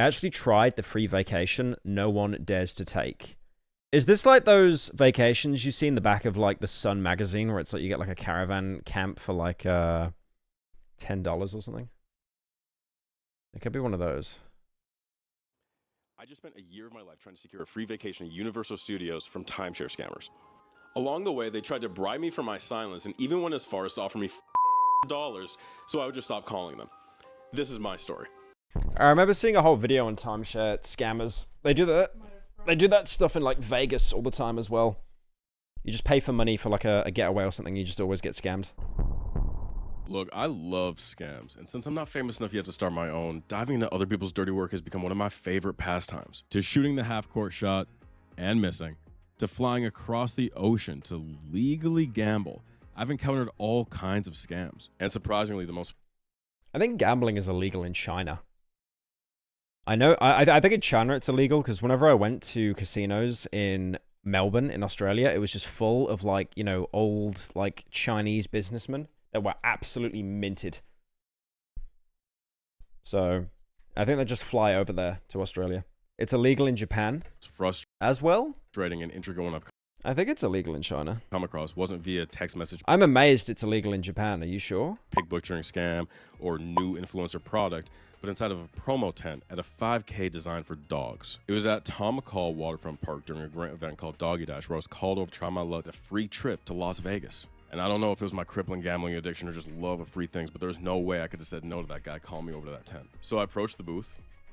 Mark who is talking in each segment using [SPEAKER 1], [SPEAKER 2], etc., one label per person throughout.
[SPEAKER 1] I actually tried the free vacation no one dares to take. Is this like those vacations you see in the back of like the Sun magazine where it's like you get like a caravan camp for like $10 or something? It could be one of those.
[SPEAKER 2] I just spent a year of my life trying to secure a free vacation at Universal Studios from timeshare scammers. Along the way, they tried to bribe me for my silence and even went as far as to offer me dollars so I would just stop calling them. This is my story.
[SPEAKER 1] I remember seeing a whole video on timeshare scammers. They do that stuff in like Vegas all the time as well. You just pay for money for like a getaway or something, you just always get scammed.
[SPEAKER 2] Look, I love scams, and since I'm not famous enough yet to start my own, diving into other people's dirty work has become one of my favorite pastimes. To shooting the half-court shot and missing, to flying across the ocean to legally gamble, I've encountered all kinds of scams. And surprisingly, the most...
[SPEAKER 1] I think gambling is illegal in China. I know, I think in China it's illegal, because whenever I went to casinos in Melbourne, in Australia, it was just full of like, you know, old like Chinese businessmen that were absolutely minted. So, I think they just fly over there to Australia. It's illegal in Japan as well.
[SPEAKER 2] Frustrating and intricate one
[SPEAKER 1] I think it's illegal in China.
[SPEAKER 2] come across wasn't via text message,
[SPEAKER 1] I'm amazed it's illegal in Japan. Are you sure?
[SPEAKER 2] pig butchering scam, or new influencer product, but inside of a promo tent at a 5K designed for dogs. It was at Tom McCall Waterfront Park during a grant event called Doggy Dash, where I was called over to try my luck at a free trip to Las Vegas. And I don't know if it was my crippling gambling addiction or just love of free things, but there's no way I could have said no to that guy calling me over to that tent. So I approached the booth,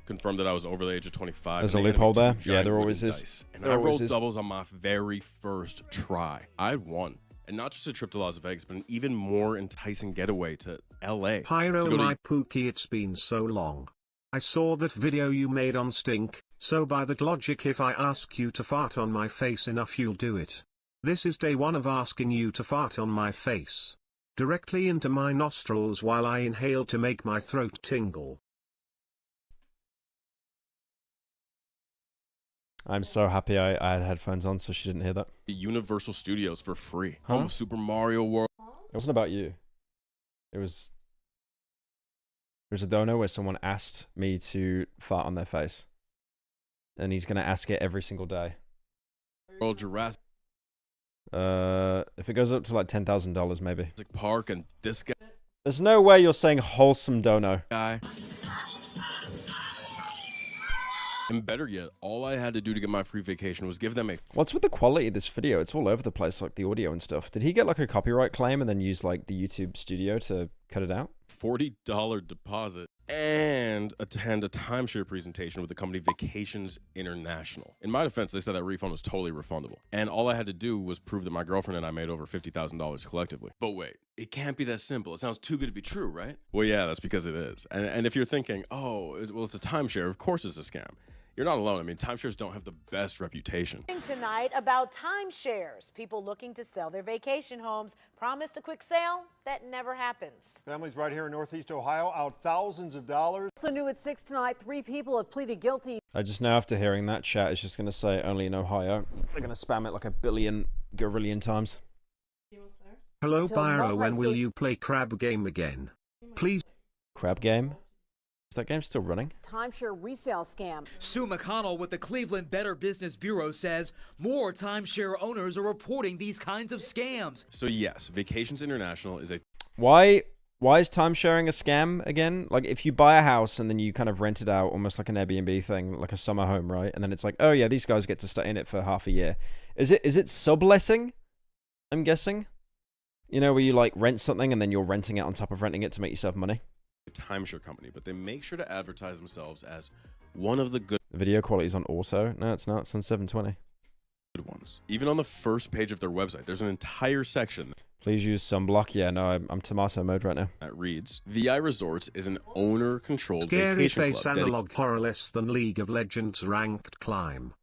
[SPEAKER 2] confirmed that I was over the age of 25.
[SPEAKER 1] There's a
[SPEAKER 2] and they handed
[SPEAKER 1] loophole
[SPEAKER 2] me
[SPEAKER 1] there.
[SPEAKER 2] two
[SPEAKER 1] Yeah,
[SPEAKER 2] giant
[SPEAKER 1] there always
[SPEAKER 2] wooden
[SPEAKER 1] is.
[SPEAKER 2] dice. And
[SPEAKER 1] There
[SPEAKER 2] I
[SPEAKER 1] always
[SPEAKER 2] rolled
[SPEAKER 1] is.
[SPEAKER 2] doubles on my very first try. I won. And not just a trip to Las Vegas, but an even more enticing getaway to LA.
[SPEAKER 3] Pyro,
[SPEAKER 2] to go to-
[SPEAKER 3] my Pookie, it's been so long. I saw that video you made on Stink, so by that logic, if I ask you to fart on my face enough, you'll do it. This is day one of asking you to fart on my face. Directly into my nostrils while I inhale to make my throat tingle.
[SPEAKER 1] I'm so happy I had headphones on so she didn't hear that.
[SPEAKER 2] Universal Studios for free.
[SPEAKER 1] Huh?
[SPEAKER 2] Home of Super Mario World.
[SPEAKER 1] It wasn't about you. It was... There's a dono where someone asked me to fart on their face. And he's going to ask it every single day.
[SPEAKER 2] World Jurassic
[SPEAKER 1] If it goes up to like $10,000 maybe.
[SPEAKER 2] Park, and this
[SPEAKER 1] There's no way you're saying wholesome dono.
[SPEAKER 2] guy. And better yet, all I had to do to get my free vacation was give them a
[SPEAKER 1] What's with the quality of this video? It's all over the place, like the audio and stuff. Did he get like a copyright claim and then use like the YouTube studio to cut it out?
[SPEAKER 2] $40 deposit and attend a timeshare presentation with the company Vacations International. In my defense, they said that refund was totally refundable. And all I had to do was prove that my girlfriend and I made over $50,000 collectively. But wait, it can't be that simple. It sounds too good to be true, right? Well, yeah, that's because it is. And if you're thinking, oh, well, it's a timeshare, of course it's a scam. You're not alone. I mean, timeshares don't have the best reputation.
[SPEAKER 4] Tonight about timeshares. People looking to sell their vacation homes promised a quick sale. That never happens.
[SPEAKER 5] Families right here in Northeast Ohio out thousands of dollars.
[SPEAKER 6] Also new at 6 tonight, 3 people have pleaded guilty.
[SPEAKER 1] I just know after hearing that chat, it's just going to say only in Ohio. They're going to spam it like a gorillion times.
[SPEAKER 3] Hello
[SPEAKER 6] To
[SPEAKER 3] Pyro, when will
[SPEAKER 6] multi-state-
[SPEAKER 3] you play crab game again? Please.
[SPEAKER 1] Crab game? Is that game still running?
[SPEAKER 6] Timeshare resale scam.
[SPEAKER 7] Sue McConnell with the Cleveland Better Business Bureau says more timeshare owners are reporting these kinds of scams.
[SPEAKER 2] So yes, Vacations International is a
[SPEAKER 1] Why is timesharing a scam again? Like if you buy a house and then you kind of rent it out almost like an Airbnb thing, like a summer home, right? And then it's like, oh yeah, these guys get to stay in it for half a year. Is it subletting? I'm guessing. You know, where you like rent something and then you're renting it on top of renting it to make yourself money.
[SPEAKER 2] timeshare company, but they make sure to advertise themselves as one of the good
[SPEAKER 1] The video quality's on auto. No, it's not. It's on 720.
[SPEAKER 2] ones. Even on the first page of their website, there's an entire section
[SPEAKER 1] Please use sunblock. Yeah, no, I'm tomato mode right now.
[SPEAKER 2] that reads, VI Resorts is an owner-controlled
[SPEAKER 3] Scary
[SPEAKER 2] vacation
[SPEAKER 3] face
[SPEAKER 2] club
[SPEAKER 3] analog horror less than League of Legends ranked climb.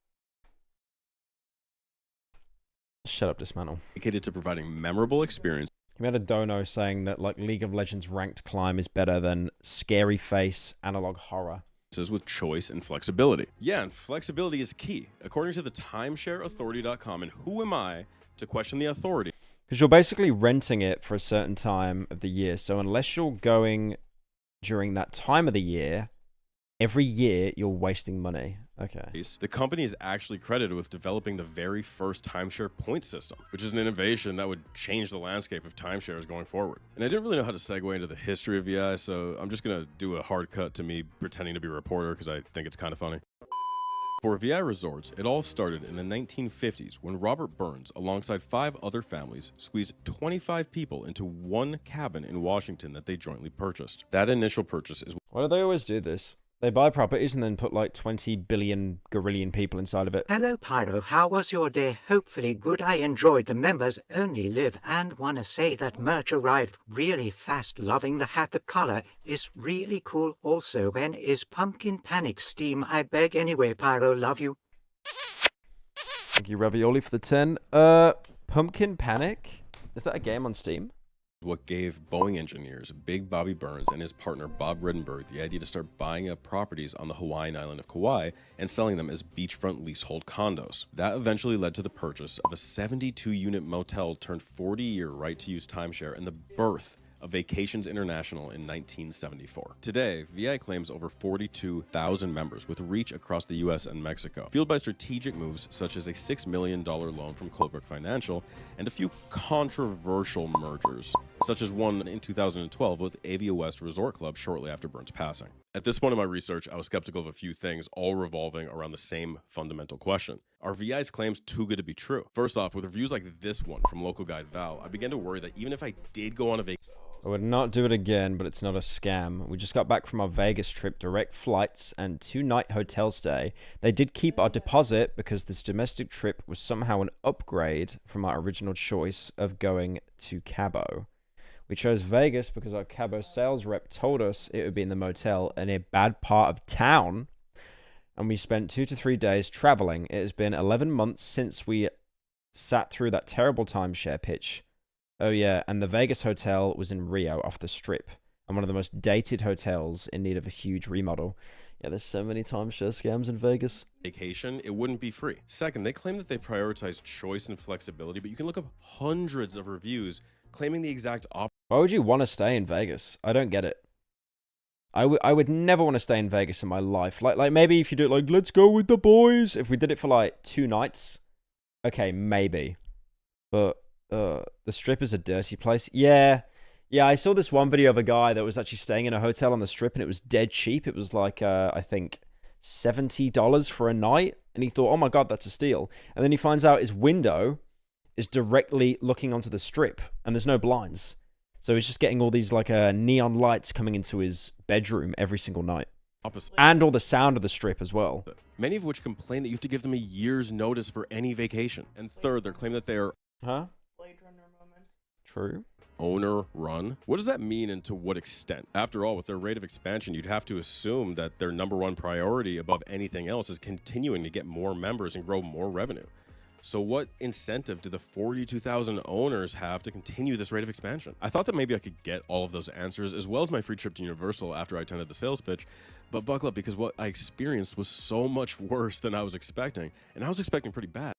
[SPEAKER 1] Shut up, Dismantle.
[SPEAKER 2] dedicated to providing memorable experience
[SPEAKER 1] We had a dono saying that like League of Legends ranked climb is better than scary face analog horror.
[SPEAKER 2] with choice and flexibility. Yeah, and flexibility is key. According to the timeshareauthority.com, and who am I to question the authority?
[SPEAKER 1] Because you're basically renting it for a certain time of the year. So unless you're going during that time of the year, Every year, you're wasting money. Okay.
[SPEAKER 2] The company is actually credited with developing the very first timeshare point system, which is an innovation that would change the landscape of timeshares going forward. And I didn't really know how to segue into the history of VI, so I'm just going to do a hard cut to me pretending to be a reporter because I think it's kind of funny. For VI Resorts, it all started in the 1950s when Robert Burns, alongside 5 other families, squeezed 25 people into one cabin in Washington that they jointly purchased. That initial purchase is
[SPEAKER 1] Why do they always do this? They buy properties and then put like 20 billion gorillion people inside of it.
[SPEAKER 8] Hello, Pyro. How was your day? Hopefully good. I enjoyed the members only live and want to say that merch arrived really fast. Loving the hat. The color is really cool. Also, when is Pumpkin Panic Steam? I beg anyway, Pyro. Love you.
[SPEAKER 1] Thank you, Ravioli, for the 10. Pumpkin Panic? Is that a game on Steam?
[SPEAKER 2] what gave Boeing engineers Big Bobby Burns and his partner Bob Rittenberg the idea to start buying up properties on the Hawaiian island of Kauai and selling them as beachfront leasehold condos. That eventually led to the purchase of a 72-unit motel turned 40-year right-to-use timeshare and the birth of Vacations International in 1974. Today, VI claims over 42,000 members with reach across the US and Mexico, fueled by strategic moves such as a $6 million loan from Colebrook Financial and a few controversial mergers, such as one in 2012 with Avia West Resort Club shortly after Burns' passing. At this point in my research, I was skeptical of a few things, all revolving around the same fundamental question. Are VI's claims too good to be true? First off, with reviews like this one from local guide Val, I began to worry that even if I did go on a vacation,
[SPEAKER 1] I would not do it again, but it's not a scam. We just got back from our Vegas trip, direct flights and 2-night hotel stay. They did keep our deposit because this domestic trip was somehow an upgrade from our original choice of going to Cabo. We chose Vegas because our Cabo sales rep told us it would be in the motel in a bad part of town, and we spent 2 to 3 days traveling. It has been 11 months since we sat through that terrible timeshare pitch. Oh yeah, and the Vegas hotel was in Rio off the Strip, and one of the most dated hotels in need of a huge remodel. Yeah, there's so many timeshare scams in Vegas.
[SPEAKER 2] Vacation, it wouldn't be free. Second, they claim that they prioritize choice and flexibility, but you can look up hundreds of reviews claiming the exact opposite.
[SPEAKER 1] Why would you want to stay in Vegas? I don't get it. I would never want to stay in Vegas in my life. Like maybe if you do it like, let's go with the boys. If we did it for like 2 nights, okay, maybe. But the Strip is a dirty place. Yeah, I saw this one video of a guy that was actually staying in a hotel on the Strip, and it was dead cheap. It was like, I think, $70 for a night, and he thought, oh my god, that's a steal. And then he finds out his window is directly looking onto the Strip, and there's no blinds. So he's just getting all these like neon lights coming into his bedroom every single night. And all the sound of the Strip as well.
[SPEAKER 2] Many of which complain that you have to give them a year's notice for any vacation. And third, they're claiming that they are
[SPEAKER 1] True.
[SPEAKER 2] Owner run. What does that mean and to what extent? After all, with their rate of expansion, you'd have to assume that their number one priority above anything else is continuing to get more members and grow more revenue. So what incentive do the 42,000 owners have to continue this rate of expansion? I thought that maybe I could get all of those answers as well as my free trip to Universal after I attended the sales pitch, but buckle up because what I experienced was so much worse than I was expecting, and I was expecting pretty bad.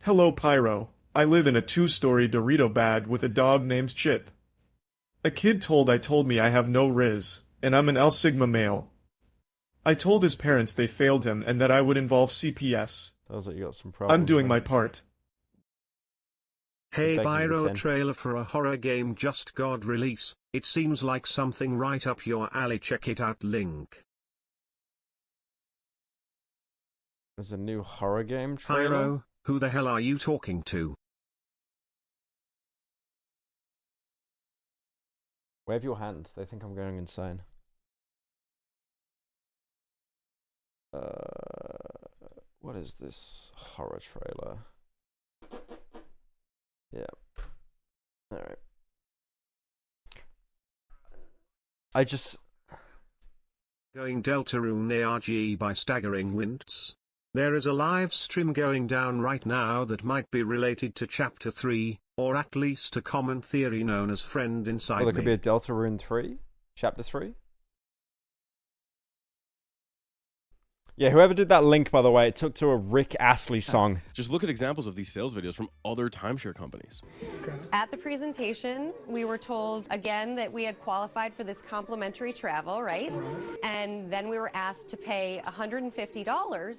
[SPEAKER 9] Hello, Pyro. I live in a 2-story Dorito bag with a dog named Chip. A kid told me I have no riz, and I'm an L Sigma male. I told his parents they failed him and that I would involve CPS.
[SPEAKER 1] Sounds like you got some problems.
[SPEAKER 9] I'm doing my part.
[SPEAKER 3] Hey Pyro, a trailer for a horror game just got release. It seems like something right up your alley. Check it out, link.
[SPEAKER 1] There's a new horror game trailer?
[SPEAKER 3] Pyro, who the hell are you talking to?
[SPEAKER 1] Wave your hand. They think I'm going insane. What is this horror trailer? Yeah. Alright.
[SPEAKER 3] Going Deltarune ARG by staggering winds. There is a live stream going down right now that might be related to Chapter 3, or at least a common theory known as Friend Inside Me.
[SPEAKER 1] There could be a Deltarune 3? Chapter 3? Yeah, whoever did that link, by the way, it took to a Rick Astley song.
[SPEAKER 2] Just look at examples of these sales videos from other timeshare companies.
[SPEAKER 10] At the presentation, we were told again that we had qualified for this complimentary travel, right? And then we were asked to pay $150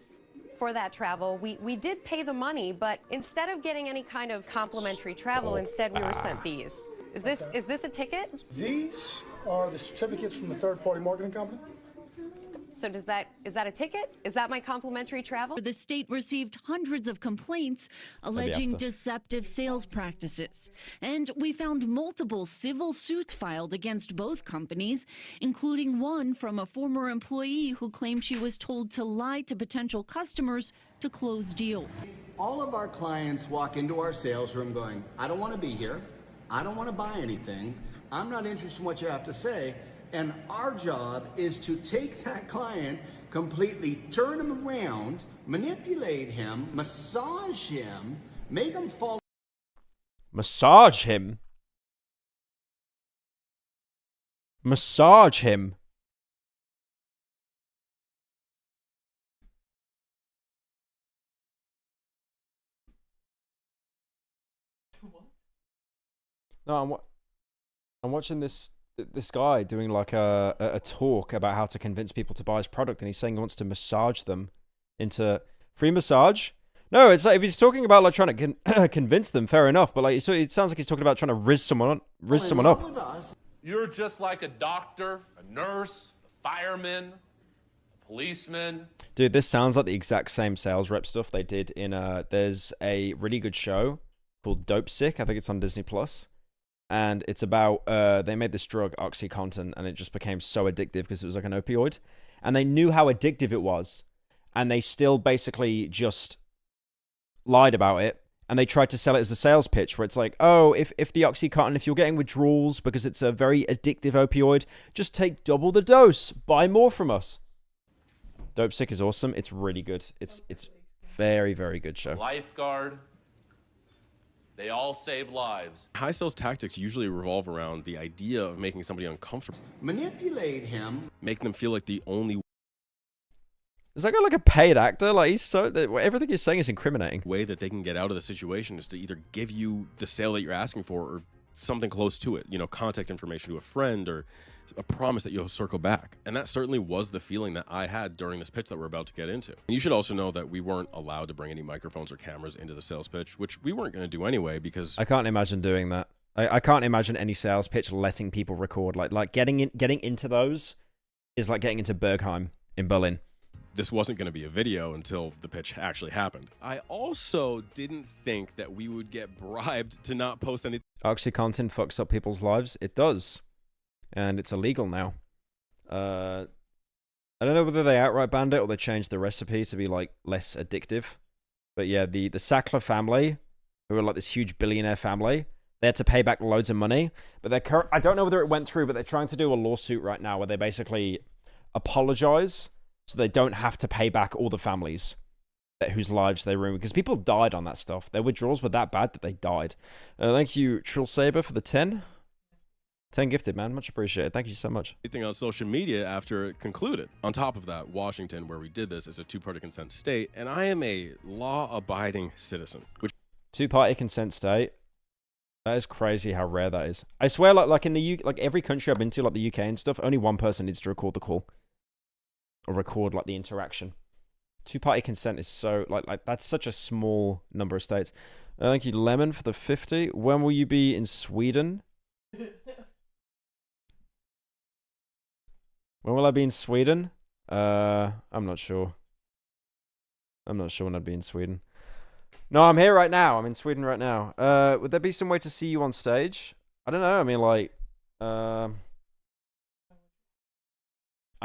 [SPEAKER 10] for that travel. We did pay the money, but instead of getting any kind of complimentary travel, instead we were sent these. Is this a ticket?
[SPEAKER 11] These are the certificates from the third-party marketing company.
[SPEAKER 10] So is that a ticket? Is that my complimentary travel?
[SPEAKER 12] The state received hundreds of complaints alleging deceptive sales practices. And we found multiple civil suits filed against both companies, including one from a former employee who claimed she was told to lie to potential customers to close deals.
[SPEAKER 13] All of our clients walk into our sales room going, I don't want to be here. I don't want to buy anything. I'm not interested in what you have to say. And our job is to take that client, completely turn him around, manipulate him, massage him, make him fall.
[SPEAKER 1] Massage him? Massage him? No, I'm watching this guy doing like a talk about how to convince people to buy his product, and he's saying he wants to massage them into free massage. No, it's like if he's talking about like trying to convince them, fair enough. But like, it sounds like he's talking about trying to riz someone up.
[SPEAKER 14] You're just like a doctor, a nurse, a fireman, a policeman.
[SPEAKER 1] Dude, this sounds like the exact same sales rep stuff they did in there's a really good show called Dope Sick. I think it's on Disney Plus. And it's about, they made this drug, OxyContin, and it just became so addictive because it was like an opioid. And they knew how addictive it was. And they still basically just lied about it. And they tried to sell it as a sales pitch where it's like, oh, if the OxyContin, if you're getting withdrawals because it's a very addictive opioid, just take double the dose. Buy more from us. Dope Sick is awesome. It's really good. It's very, very good show.
[SPEAKER 14] Lifeguard. They all save lives.
[SPEAKER 2] High sales tactics usually revolve around the idea of making somebody uncomfortable.
[SPEAKER 13] Manipulate him.
[SPEAKER 2] Make them feel like the only
[SPEAKER 1] Is that guy like a paid actor? Like, he's so... everything he's saying is incriminating.
[SPEAKER 2] way that they can get out of the situation is to either give you the sale that you're asking for or something close to it. You know, contact information to a friend or a promise that you'll circle back. And that certainly was the feeling that I had during this pitch that we're about to get into. And you should also know that we weren't allowed to bring any microphones or cameras into the sales pitch, which we weren't going to do anyway because...
[SPEAKER 1] I can't imagine doing that. I can't imagine any sales pitch letting people record. Like getting into those is like getting into Bergheim in Berlin.
[SPEAKER 2] This wasn't going to be a video until the pitch actually happened. I also didn't think that we would get bribed to not post any...
[SPEAKER 1] OxyContin fucks up people's lives. It does. And it's illegal now. I don't know whether they outright banned it or they changed the recipe to be like less addictive. But yeah, the Sackler family, who are like this huge billionaire family, they had to pay back loads of money. But I don't know whether it went through, but they're trying to do a lawsuit right now where they basically apologize so they don't have to pay back all the families whose lives they ruined. Because people died on that stuff. Their withdrawals were that bad that they died. Thank you, Trill Saber, for the 10. 10 gifted, man. Much appreciated. Thank you so much.
[SPEAKER 2] Anything on social media after it concluded. On top of that, Washington, where we did this, is a two-party consent state, and I am a law-abiding citizen.
[SPEAKER 1] Two-party consent state. That is crazy how rare that is. I swear, like in the UK, like every country I've been to, like the UK and stuff, only one person needs to record the call or record like the interaction. Two-party consent is so like that's such a small number of states. Thank you, Lemon, for the 50. When will you be in Sweden? When will I be in Sweden? I'm not sure. I'm not sure when I'd be in Sweden. No, I'm here right now. I'm in Sweden right now. Would there be some way to see you on stage? I don't know. I mean, like, I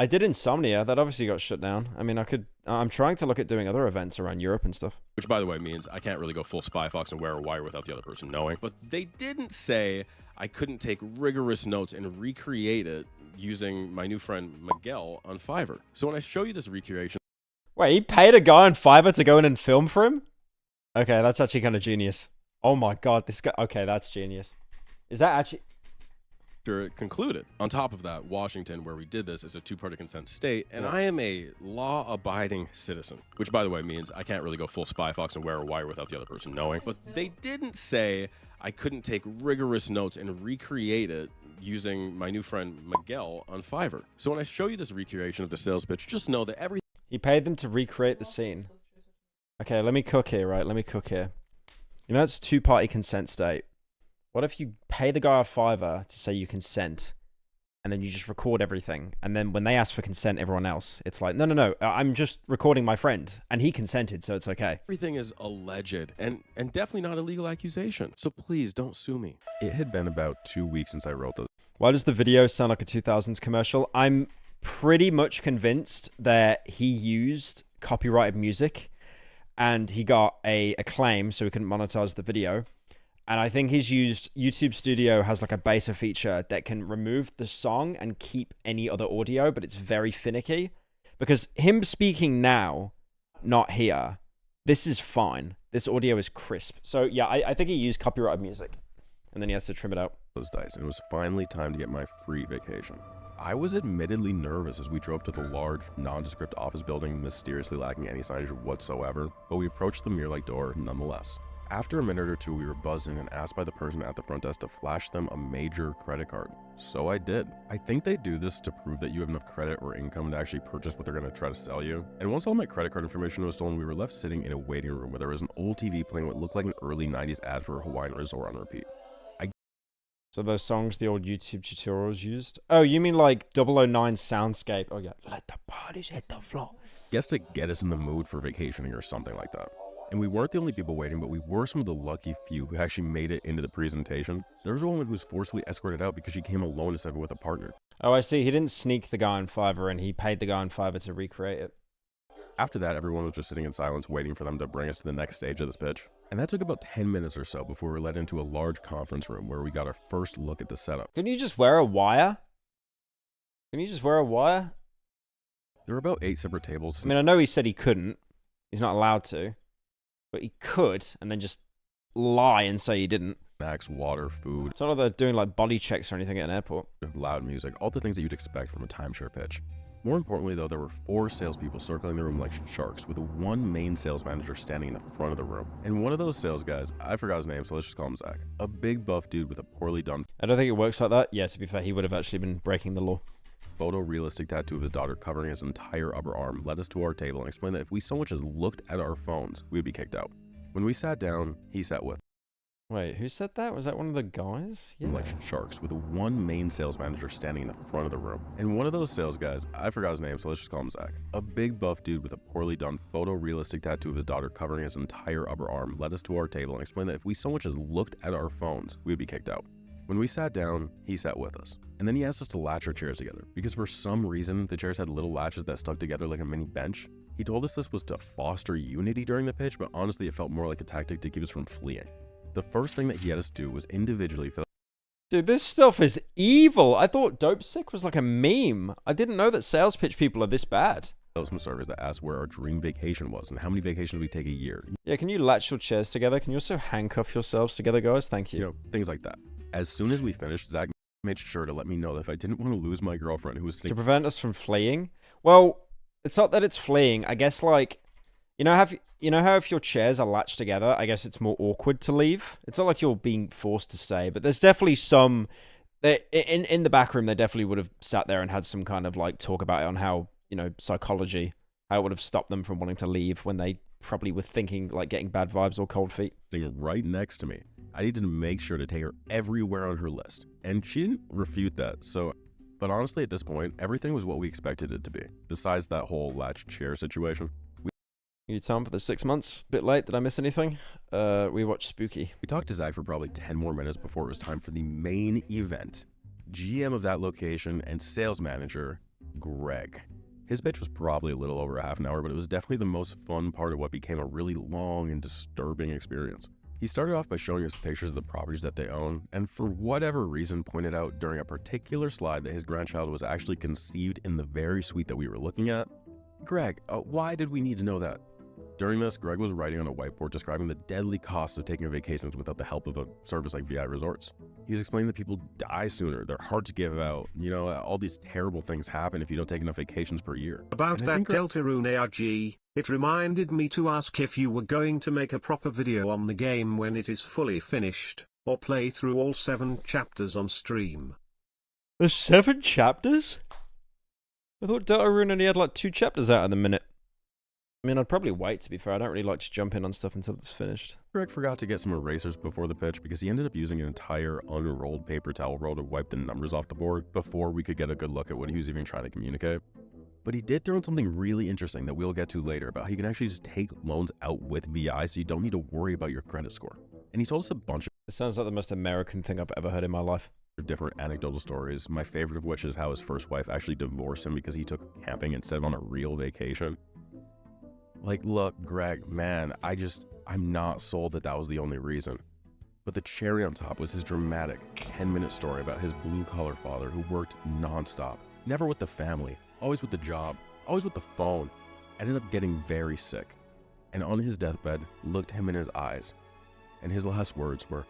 [SPEAKER 1] did Insomnia. That obviously got shut down. I mean, I'm trying to look at doing other events around Europe and stuff.
[SPEAKER 2] Which, by the way, means I can't really go full Spy Fox and wear a wire without the other person knowing. But they didn't say I couldn't take rigorous notes and recreate it using my new friend Miguel on Fiverr. So when I show you this recreation...
[SPEAKER 1] Wait, he paid a guy on Fiverr to go in and film for him? Okay, that's actually kind of genius. Oh my god, this guy... Okay, that's genius. Is that actually...
[SPEAKER 2] after it concluded. On top of that, Washington, where we did this, is a two-party consent state, and I am a law-abiding citizen, which, by the way, means I can't really go full Spy Fox and wear a wire without the other person knowing. But they didn't say I couldn't take rigorous notes and recreate it using my new friend Miguel on Fiverr. So when I show you this recreation of the sales pitch, just know that everything...
[SPEAKER 1] He paid them to recreate the scene. Okay, let me cook here, right? Let me cook here. You know, it's two-party consent state. What if you pay the guy a Fiverr to say you consent, and then you just record everything, and then when they ask for consent, everyone else, it's like, no, I'm just recording my friend, and he consented, so it's okay.
[SPEAKER 2] Everything is alleged, and definitely not a legal accusation, so please don't sue me. It had been about 2 weeks since I wrote this.
[SPEAKER 1] Why does the video sound like a 2000s commercial? I'm pretty much convinced that he used copyrighted music, and he got a claim, so he couldn't monetize the video. And I think he's used YouTube Studio has like a beta feature that can remove the song and keep any other audio, but it's very finicky. Because him speaking now, not here, this is fine. This audio is crisp. So yeah, I think he used copyrighted music. And then he has to trim it out.
[SPEAKER 2] Those dice, and it was finally time to get my free vacation. I was admittedly nervous as we drove to the large, nondescript office building, mysteriously lacking any signage whatsoever, but we approached the mirror-like door nonetheless. After a minute or two, we were buzzed in and asked by the person at the front desk to flash them a major credit card. So I did. I think they do this to prove that you have enough credit or income to actually purchase what they're going to try to sell you. And once all my credit card information was stolen, we were left sitting in a waiting room where there was an old TV playing what looked like an early 90s ad for a Hawaiian resort on repeat.
[SPEAKER 1] So those songs the old YouTube tutorials used? Oh, you mean like 009 Soundscape? Oh yeah, let the parties hit the floor.
[SPEAKER 2] Guess to get us in the mood for vacationing or something like that. And we weren't the only people waiting, but we were some of the lucky few who actually made it into the presentation. There was a woman who was forcibly escorted out because she came alone instead of with a partner.
[SPEAKER 1] Oh, I see. He didn't sneak the guy on Fiverr, and he paid the guy on Fiverr to recreate it.
[SPEAKER 2] After that, everyone was just sitting in silence waiting for them to bring us to the next stage of this pitch. And that took about 10 minutes or so before we were led into a large conference room where we got our first look at the setup.
[SPEAKER 1] Can you just wear a wire? Can you just wear a wire?
[SPEAKER 2] There were about 8 separate tables.
[SPEAKER 1] I mean, I know he said he couldn't. He's not allowed to. But he could, and then just lie and say he didn't.
[SPEAKER 2] Snacks, water, food.
[SPEAKER 1] It's not like they're doing like body checks or anything at an airport.
[SPEAKER 2] Loud music, all the things that you'd expect from a timeshare pitch. More importantly, though, there were 4 salespeople circling the room like sharks, with one main sales manager standing in the front of the room. And one of those sales guys, I forgot his name, so let's just call him Zach. A big buff dude with a poorly done...
[SPEAKER 1] I don't think it works like that. Yeah, to be fair, he would have actually been breaking the law.
[SPEAKER 2] Photorealistic tattoo of his daughter covering his entire upper arm led us to our table and explained that if we so much as looked at our phones, we would be kicked out. When we sat down, he sat with.
[SPEAKER 1] Wait, who said that? Was that one of the guys?
[SPEAKER 2] Yeah. Like sharks, with one main sales manager standing in the front of the room. And one of those sales guys, I forgot his name, so let's just call him Zach. A big buff dude with a poorly done photorealistic tattoo of his daughter covering his entire upper arm led us to our table and explained that if we so much as looked at our phones, we would be kicked out. When we sat down, he sat with us. And then he asked us to latch our chairs together, because for some reason, the chairs had little latches that stuck together like a mini bench. He told us this was to foster unity during the pitch, but honestly it felt more like a tactic to keep us from fleeing. The first thing that he had us do was individually fill...
[SPEAKER 1] Dude, this stuff is evil. I thought Dope Sick was like a meme. I didn't know that sales pitch people are this bad.
[SPEAKER 2] Some surveys that asked where our dream vacation was and how many vacations we take a year.
[SPEAKER 1] Yeah, can you latch your chairs together? Can you also handcuff yourselves together, guys? Thank you.
[SPEAKER 2] You know, things like that. As soon as we finished, Zach made sure to let me know that if I didn't want to lose my girlfriend who was...
[SPEAKER 1] To prevent us from fleeing? Well, it's not that it's fleeing. I guess, like, you know how if your chairs are latched together, I guess it's more awkward to leave? It's not like you're being forced to stay, but there's definitely some... In the back room, they definitely would have sat there and had some kind of, like, talk about it on how, you know, psychology, how it would have stopped them from wanting to leave when they probably were thinking, like, getting bad vibes or cold feet.
[SPEAKER 2] Right next to me. I needed to make sure to take her everywhere on her list. And she didn't refute that, so... But honestly, at this point, everything was what we expected it to be. Besides that whole latch chair situation.
[SPEAKER 1] You time for the 6 months? Bit late, did I miss anything? We watched Spooky.
[SPEAKER 2] We talked to Zach for probably 10 more minutes before it was time for the main event. GM of that location and sales manager, Greg. His pitch was probably a little over a half an hour, but it was definitely the most fun part of what became a really long and disturbing experience. He started off by showing us pictures of the properties that they own, and for whatever reason pointed out during a particular slide that his grandchild was actually conceived in the very suite that we were looking at. Greg, why did we need to know that? During this, Greg was writing on a whiteboard describing the deadly costs of taking vacations without the help of a service like VI Resorts. He was explaining that people die sooner, they're hard to give out, you know, all these terrible things happen if you don't take enough vacations per year.
[SPEAKER 3] About
[SPEAKER 2] And I
[SPEAKER 3] that
[SPEAKER 2] think
[SPEAKER 3] Deltarune ARG, it reminded me to ask if you were going to make a proper video on the game when it is fully finished, or play through all 7 chapters on stream.
[SPEAKER 1] There's 7 chapters? I thought Deltarune only had like 2 chapters out at the minute. I mean, I'd probably wait, to be fair. I don't really like to jump in on stuff until it's finished.
[SPEAKER 2] Greg forgot to get some erasers before the pitch because he ended up using an entire unrolled paper towel roll to wipe the numbers off the board before we could get a good look at what he was even trying to communicate. But he did throw in something really interesting that we'll get to later about how you can actually just take loans out with VI so you don't need to worry about your credit score. And he told us a bunch of
[SPEAKER 1] It sounds like the most American thing I've ever heard in my life.
[SPEAKER 2] different anecdotal stories, my favorite of which is how his first wife actually divorced him because he took camping instead of on a real vacation. Like, look, Greg, man, I'm not sold that that was the only reason. But the cherry on top was his dramatic 10-minute story about his blue-collar father who worked non-stop, never with the family, always with the job, always with the phone, ended up getting very sick, and on his deathbed looked him in his eyes, and his last words were,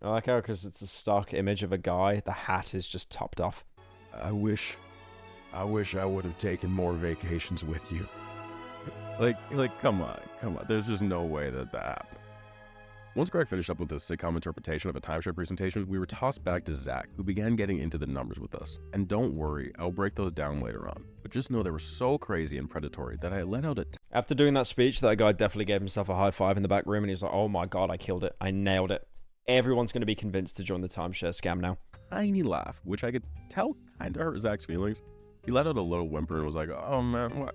[SPEAKER 1] I like how, because it's a stock image of a guy, the hat is just topped off.
[SPEAKER 2] I wish I would have taken more vacations with you. Like, come on. There's just no way that happened. Once Greg finished up with his sitcom interpretation of a timeshare presentation, we were tossed back to Zach, who began getting into the numbers with us. And don't worry, I'll break those down later on. But just know they were so crazy and predatory that I let out a
[SPEAKER 1] After doing that speech, that guy definitely gave himself a high five in the back room, and he's like, oh my god, I killed it. I nailed it. Everyone's going to be convinced to join the timeshare scam now.
[SPEAKER 2] tiny laugh, which I could tell kind of hurt Zach's feelings. He let out a little whimper and was like, oh man,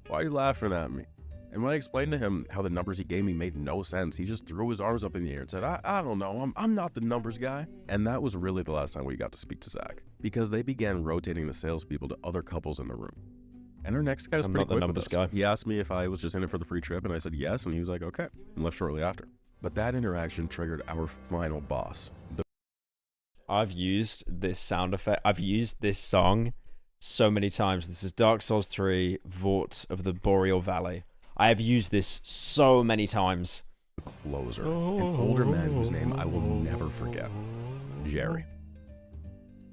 [SPEAKER 2] why are you laughing at me? And when I explained to him how the numbers he gave me made no sense, he just threw his arms up in the air and said, I don't know, I'm not the numbers guy. And that was really the last time we got to speak to Zach, because they began rotating the salespeople to other couples in the room. And our next guy was pretty quick with us. He asked me if I was just in it for the free trip, and I said yes, and he was like, okay, and left shortly after. But that interaction triggered our final boss.
[SPEAKER 1] I've used this sound effect, I've used this song so many times. This is Dark Souls 3, Vort of the Boreal Valley. I have used this so many times.
[SPEAKER 2] Closer, an older man whose name I will never forget, Jerry.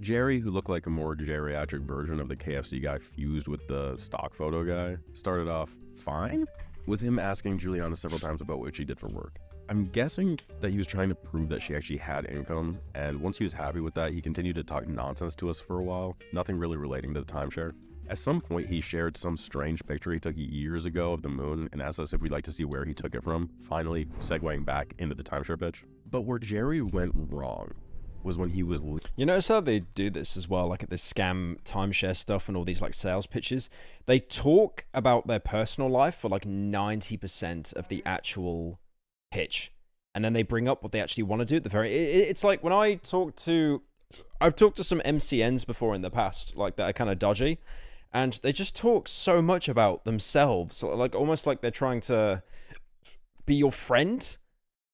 [SPEAKER 2] Jerry, who looked like a more geriatric version of the KFC guy fused with the stock photo guy, started off fine, with him asking Juliana several times about what she did for work. I'm guessing that he was trying to prove that she actually had income, and once he was happy with that, he continued to talk nonsense to us for a while, nothing really relating to the timeshare. At some point, he shared some strange picture he took years ago of the moon and asked us if we'd like to see where he took it from, finally segueing back into the timeshare pitch. But where Jerry went wrong was when he was...
[SPEAKER 1] You notice how they do this as well, like at this scam timeshare stuff and all these like sales pitches? They talk about their personal life for like 90% of the actual pitch, and then they bring up what they actually want to do at the very... It's like when I've talked to some MCNs before in the past, like that are kind of dodgy, and they just talk so much about themselves, like almost like they're trying to be your friend.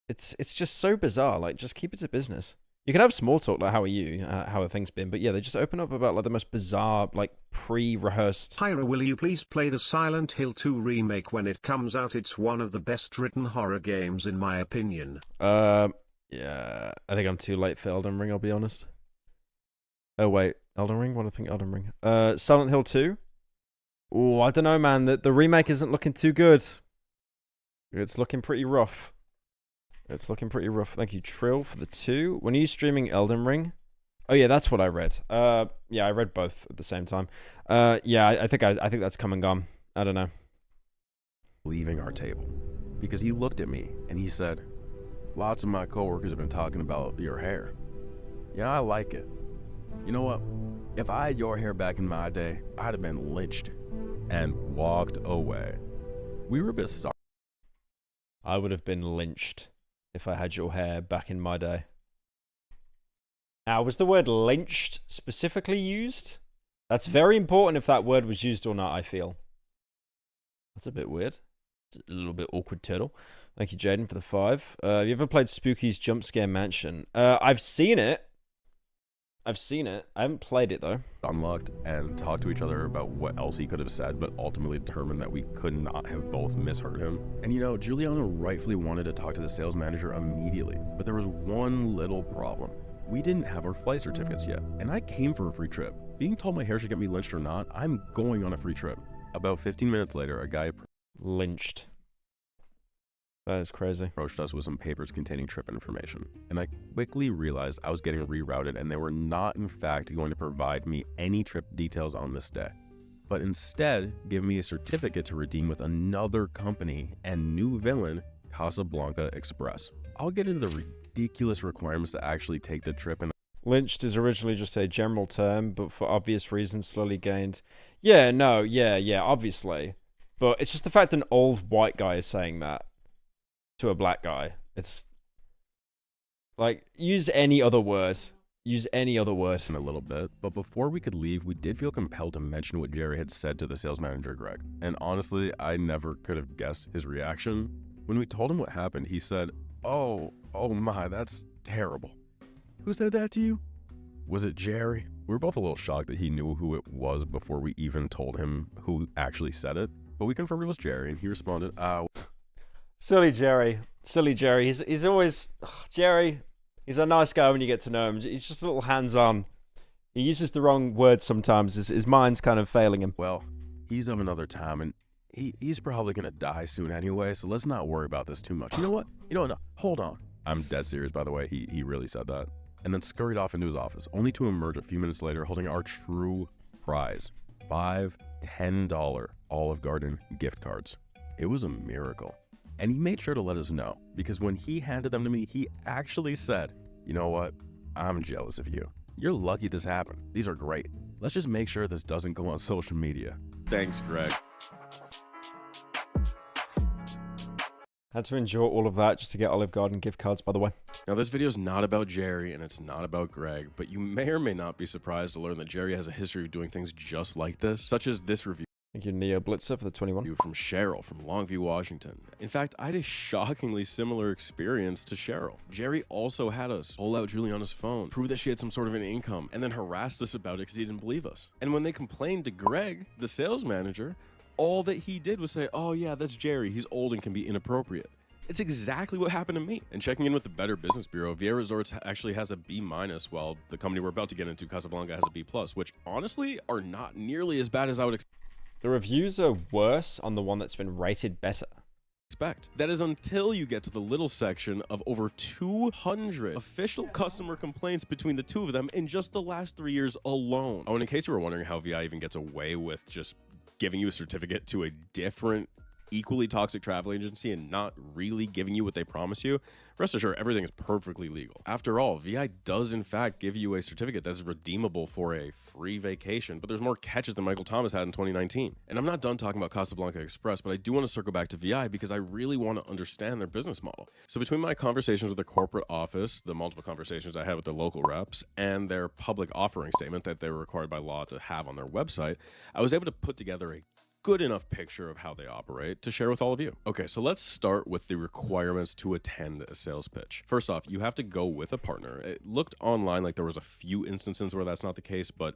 [SPEAKER 1] It's just so bizarre. Like, just keep it to business. You can have small talk, like, how are you? How have things been? But yeah, they just open up about like the most bizarre, like pre-rehearsed...
[SPEAKER 3] Pyro, will you please play the Silent Hill 2 remake when it comes out? It's one of the best written horror games in my opinion.
[SPEAKER 1] Yeah, I think I'm too late for Elden Ring, I'll be honest. Oh wait, Elden Ring? What do I think Elden Ring? Silent Hill 2? Oh, I don't know, man. The remake isn't looking too good. It's looking pretty rough. Thank you, Trill, for the 2. When are you streaming Elden Ring? Oh yeah, that's what I read. Yeah, I read both at the same time. Yeah, I think that's come and gone. I don't know.
[SPEAKER 2] Leaving our table, because he looked at me and he said, lots of my coworkers have been talking about your hair. Yeah, I like it. You know what? If I had your hair back in my day, I'd have been lynched. And walked away. We were a bit sorry.
[SPEAKER 1] I would have been lynched if I had your hair back in my day. Now, was the word lynched specifically used? That's very important if that word was used or not, I feel. That's a bit weird. It's a little bit awkward, Turtle. Thank you, Jaden, for the 5. Have you ever played Spooky's Jump Scare Mansion? I've seen it. I haven't played it, though.
[SPEAKER 2] Unlocked and talked to each other about what else he could have said, but ultimately determined that we could not have both misheard him. And you know, Juliana rightfully wanted to talk to the sales manager immediately, but there was one little problem. we didn't have our flight certificates yet, and I came for a free trip. Being told my hair should get me lynched or not, I'm going on a free trip. About 15 minutes later, a guy
[SPEAKER 1] lynched. That is crazy.
[SPEAKER 2] Approached us with some papers containing trip information, and I quickly realized I was getting rerouted and they were not in fact going to provide me any trip details on this day, but instead give me a certificate to redeem with another company and new villain, Casablanca Express. I'll get into the ridiculous requirements to actually take the trip, and
[SPEAKER 1] lynched is originally just a general term, but for obvious reasons slowly gained. Yeah, no, yeah, obviously. But it's just the fact that an old white guy is saying that to a black guy. It's like, use any other word. Use any other word.
[SPEAKER 2] In a little bit, but before we could leave, we did feel compelled to mention what Jerry had said to the sales manager, Greg. And honestly, I never could have guessed his reaction. When we told him what happened, he said, oh my, that's terrible. Who said that to you? Was it Jerry? We were both a little shocked that he knew who it was before we even told him who actually said it. But we confirmed it was Jerry, and he responded,
[SPEAKER 1] Silly Jerry. Silly Jerry. He's always... Jerry, he's a nice guy when you get to know him. He's just a little hands-on. He uses the wrong words sometimes. His mind's kind of failing him.
[SPEAKER 2] Well, he's of another time, and he's probably going to die soon anyway, so let's not worry about this too much. You know what? No, hold on. I'm dead serious, by the way. He really said that. And then scurried off into his office, only to emerge a few minutes later holding our true prize. 5 $10 Olive Garden gift cards. It was a miracle. And he made sure to let us know, because when he handed them to me, he actually said, you know what? I'm jealous of you. You're lucky this happened. These are great. Let's just make sure this doesn't go on social media. Thanks, Greg.
[SPEAKER 1] Had to endure all of that just to get Olive Garden gift cards, by the way.
[SPEAKER 2] Now, this video is not about Jerry, and it's not about Greg, but you may or may not be surprised to learn that Jerry has a history of doing things just like this, such as this review.
[SPEAKER 1] Thank you, Neo Blitzer, for the 21.
[SPEAKER 2] From Cheryl from Longview, Washington. In fact, I had a shockingly similar experience to Cheryl. Jerry also had us pull out Juliana's phone, prove that she had some sort of an income, and then harassed us about it because he didn't believe us. And when they complained to Greg, the sales manager, all that he did was say, oh yeah, that's Jerry. He's old and can be inappropriate. It's exactly what happened to me. And checking in with the Better Business Bureau, VA Resorts actually has a B-, while the company we're about to get into, Casablanca, has a B+, which honestly are not nearly as bad as I would expect.
[SPEAKER 1] The reviews are worse on the one that's been rated better.
[SPEAKER 2] That is until you get to the little section of over 200 official customer complaints between the two of them in just the last 3 years alone. Oh, and in case you were wondering how VI even gets away with just giving you a certificate to a different, equally toxic travel agency and not really giving you what they promise you, rest assured everything is perfectly legal. After all, VI does in fact give you a certificate that is redeemable for a free vacation, but there's more catches than Michael Thomas had in 2019. And I'm not done talking about Casablanca Express, but I do want to circle back to VI because I really want to understand their business model. So between my conversations with the corporate office, the multiple conversations I had with the local reps, and their public offering statement that they were required by law to have on their website, I was able to put together a good enough picture of how they operate to share with all of you. Okay, so let's start with the requirements to attend a sales pitch. First off, you have to go with a partner. It looked online like there was a few instances where that's not the case, but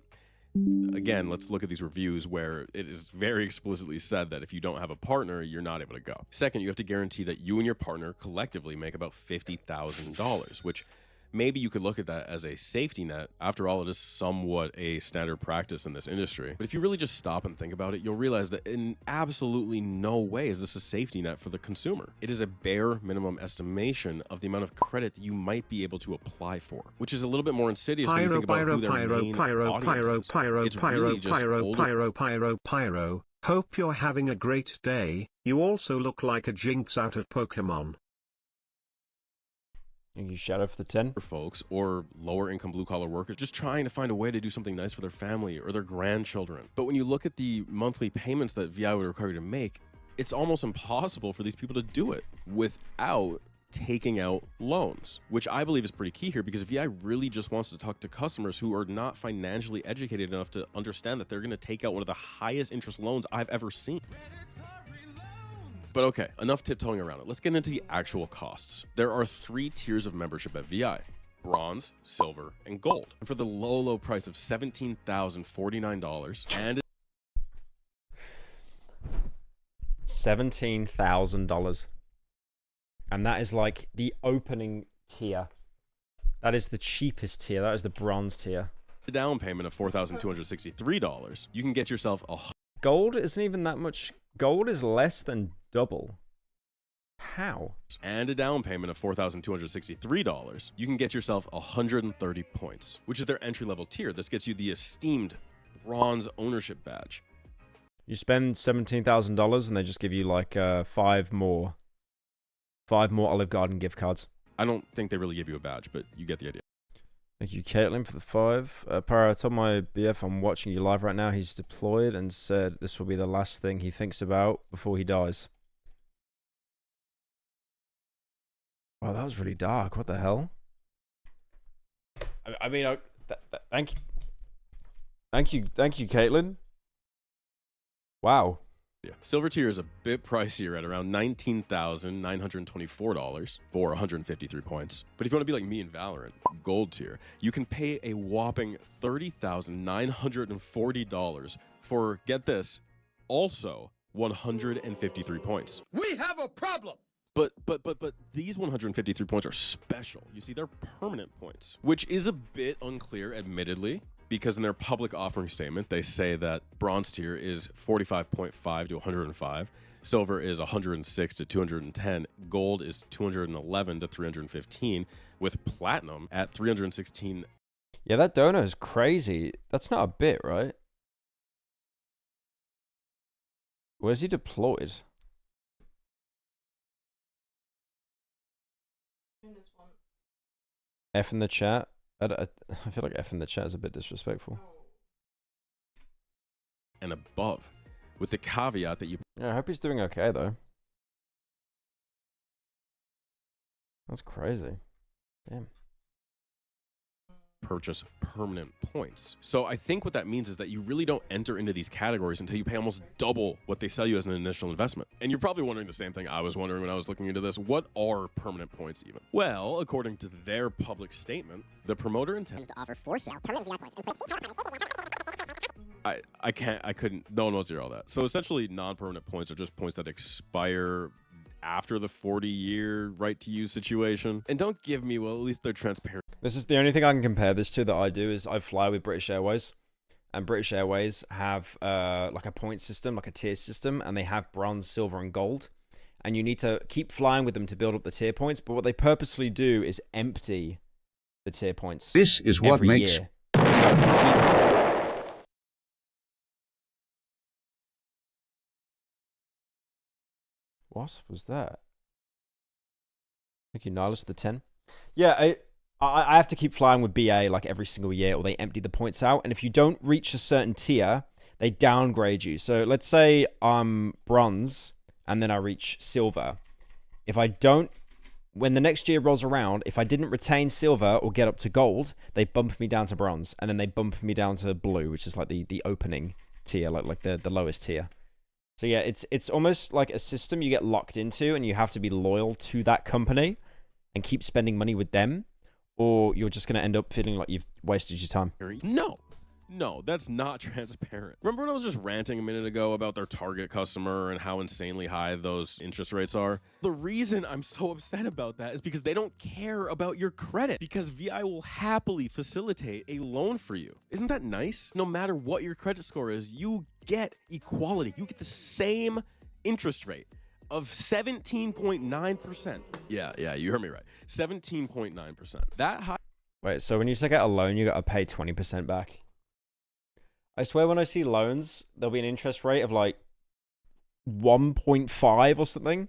[SPEAKER 2] again, let's look at these reviews where it is very explicitly said that if you don't have a partner, you're not able to go. Second, you have to guarantee that you and your partner collectively make about $50,000, which maybe you could look at that as a safety net. After all, it is somewhat a standard practice in this industry. But if you really just stop and think about it, you'll realize that in absolutely no way is this a safety net for the consumer. It is a bare minimum estimation of the amount of credit that you might be able to apply for, which is a little bit more insidious when you think about who their main audience is.
[SPEAKER 3] Pyro. Hope you're having a great day. You also look like a Jinx out of Pokemon.
[SPEAKER 1] Thank you, Shadow, for the 10.
[SPEAKER 2] Folks or lower income blue collar workers just trying to find a way to do something nice for their family or their grandchildren. But when you look at the monthly payments that VI would require you to make, it's almost impossible for these people to do it without taking out loans, which I believe is pretty key here, because VI really just wants to talk to customers who are not financially educated enough to understand that they're going to take out one of the highest interest loans I've ever seen. But okay, enough tiptoeing around it. Let's get into the actual costs. There are 3 tiers of membership at VI: bronze, silver, and gold. And for the low price of $17,049 and
[SPEAKER 1] $17,000. And that is like the opening tier That is the cheapest tier. That is the bronze tier.
[SPEAKER 2] The down payment of $4,263, you can get yourself a
[SPEAKER 1] gold isn't even that much. Gold is less than double. How?
[SPEAKER 2] And a down payment of $4,263, you can get yourself 130 points, which is their entry-level tier. This gets you the esteemed bronze ownership badge.
[SPEAKER 1] You spend $17,000 and they just give you like five more Olive Garden gift cards.
[SPEAKER 2] I don't think they really give you a badge, but you get the idea.
[SPEAKER 1] Thank you, Caitlin, for the 5. Pyro, I told my BF I'm watching you live right now. He's deployed and said this will be the last thing he thinks about before he dies. Wow, that was really dark. What the hell? I mean, thank you, Caitlin. Wow.
[SPEAKER 2] Yeah. Silver tier is a bit pricier at around $19,924 for 153 points. But if you want to be like me in Valorant, gold tier, you can pay a whopping $30,940 for, get this, also 153 points.
[SPEAKER 13] We have a problem!
[SPEAKER 2] But these 153 points are special. You see, they're permanent points, which is a bit unclear, admittedly, because in their public offering statement, they say that bronze tier is 45.5 to 105, silver is 106 to 210, gold is 211 to 315, with platinum at 316.
[SPEAKER 1] Yeah, that donor is crazy. That's not a bit, right? Where's he deployed? F in the chat. I feel like F in the chat is a bit disrespectful.
[SPEAKER 2] And above, with the caveat that you...
[SPEAKER 1] Yeah, I hope he's doing okay, though. That's crazy. Damn.
[SPEAKER 2] Purchase permanent points. So I think what that means is that you really don't enter into these categories until you pay almost double what they sell you as an initial investment. And you're probably wondering the same thing I was wondering when I was looking into this. What are permanent points even? Well, according to their public statement, the promoter intends
[SPEAKER 15] to offer for sale permanent VI points.
[SPEAKER 2] I couldn't, no one wants to hear all that. So essentially non-permanent points are just points that expire after the 40-year right to use situation. And don't give me, well, at least they're transparent.
[SPEAKER 1] This is the only thing I can compare this to that I do is I fly with British Airways. And British Airways have like a point system, like a tier system, and they have bronze, silver, and gold. And you need to keep flying with them to build up the tier points, but what they purposely do is empty the tier points.
[SPEAKER 16] This is what
[SPEAKER 1] every
[SPEAKER 16] makes...
[SPEAKER 1] year. So you have to keep... What was that? Thank you, Nihilus, the 10. Yeah, I have to keep flying with BA like every single year, or they empty the points out. And if you don't reach a certain tier, they downgrade you. So let's say I'm bronze, and then I reach silver. If I don't, when the next year rolls around, if I didn't retain silver or get up to gold, they bump me down to bronze, and then they bump me down to blue, which is like the opening tier, like the lowest tier. So yeah, it's almost like a system you get locked into, and you have to be loyal to that company and keep spending money with them, or you're just going to end up feeling like you've wasted your time.
[SPEAKER 2] No, that's not transparent. Remember when I was just ranting a minute ago about their target customer and how insanely high those interest rates are? The reason I'm so upset about that is because they don't care about your credit, because VI will happily facilitate a loan for you. Isn't that nice? No matter what your credit score is, you get equality. You get the same interest rate of 17.9%. Yeah, you heard me right. 17.9%. That high.
[SPEAKER 1] Wait, so when you take out a loan, you got to pay 20% back? I swear when I see loans, there'll be an interest rate of like 1.5 or something.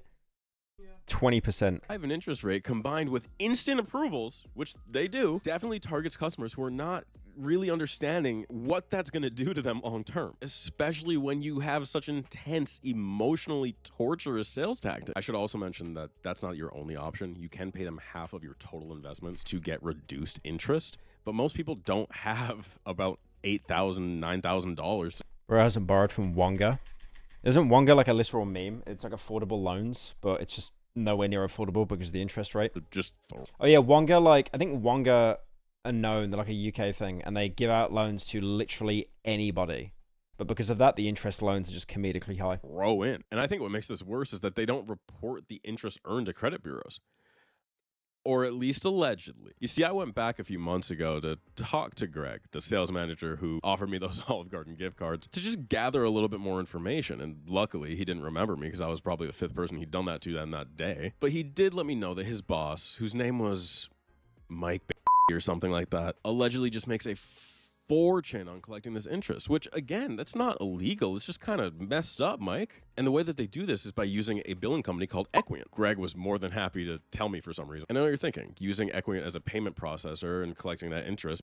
[SPEAKER 1] 20%.
[SPEAKER 2] I have an interest rate combined with instant approvals, which they do, definitely targets customers who are not really understanding what that's going to do to them long term, especially when you have such intense, emotionally torturous sales tactics. I should also mention that that's not your only option. You can pay them half of your total investments to get reduced interest, but most people don't have about $8,000, $9,000.
[SPEAKER 1] Bro hasn't borrowed from Wonga. Isn't Wonga like a literal meme? It's like affordable loans, but it's just nowhere near affordable because of the interest rate. Oh yeah, Wonga, like, I think Wonga are known, they're like a UK thing, and they give out loans to literally anybody. But because of that, the interest loans are just comedically high.
[SPEAKER 2] Throw in. And I think what makes this worse is that they don't report the interest earned to credit bureaus. or at least allegedly. You see, I went back a few months ago to talk to Greg, the sales manager who offered me those Olive Garden gift cards, to just gather a little bit more information. And luckily, he didn't remember me because I was probably the 5th person he'd done that to that day. But he did let me know that his boss, whose name was Mike or something like that, allegedly just makes a fortune on collecting this interest, which again, that's not illegal. It's just kind of messed up, Mike. And the way that they do this is by using a billing company called Equiant. Greg was more than happy to tell me for some reason. I know what you're thinking, using Equiant as a payment processor and collecting that interest.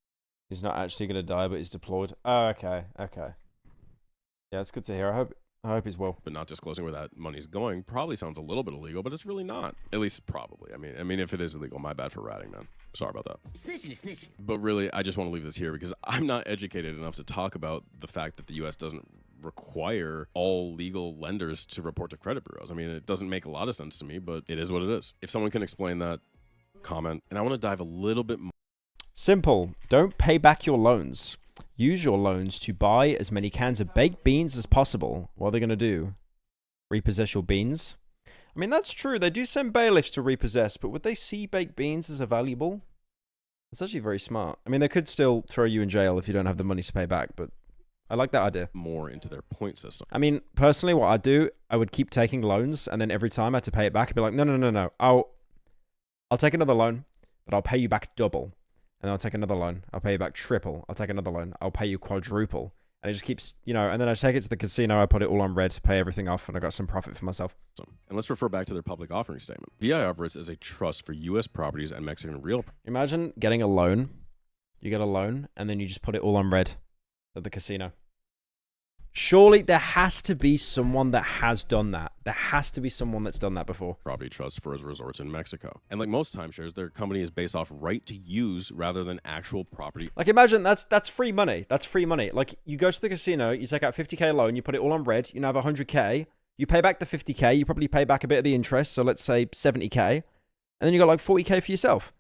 [SPEAKER 1] He's not actually going to die, but he's deployed. Oh, okay. Yeah, it's good to hear. I hope he's well.
[SPEAKER 2] But not disclosing where that money's going probably sounds a little bit illegal, but it's really not. At least probably. I mean, if it is illegal, my bad for ratting, man. Sorry about that.
[SPEAKER 15] Snitching.
[SPEAKER 2] But really, I just want to leave this here because I'm not educated enough to talk about the fact that the U.S. doesn't require all legal lenders to report to credit bureaus. I mean, it doesn't make a lot of sense to me, but it is what it is. If someone can explain that, comment. And I want to dive a little bit more.
[SPEAKER 1] Simple. Don't pay back your loans. Use your loans to buy as many cans of baked beans as possible. What are they going to do? Repossess your beans? I mean, that's true. They do send bailiffs to repossess, but would they see baked beans as a valuable? It's actually very smart. I mean, they could still throw you in jail if you don't have the money to pay back, but I like that idea.
[SPEAKER 2] More into their point system.
[SPEAKER 1] I mean, personally, what I'd do, I would keep taking loans, and then every time I had to pay it back, I'd be like, no. I'll take another loan, but I'll pay you back double. And I'll take another loan. I'll pay you back triple. I'll take another loan. I'll pay you quadruple. And it just keeps, and then I take it to the casino. I put it all on red, pay everything off, and I got some profit for myself.
[SPEAKER 2] And let's refer back to their public offering statement. VI operates as a trust for U.S. properties and Mexican real.
[SPEAKER 1] Imagine getting a loan. You get a loan, and then you just put it all on red at the casino. Surely there has to be someone that has done that. There has to be someone that's done that before.
[SPEAKER 2] Property trust for his resorts in Mexico. And like most timeshares, their company is based off right to use rather than actual property.
[SPEAKER 1] Like imagine that's free money. That's free money. Like you go to the casino, you take out 50k loan, you put it all on red, you now have 100k, you pay back the 50k, you probably pay back a bit of the interest, so let's say 70k, and then you got like 40k for yourself.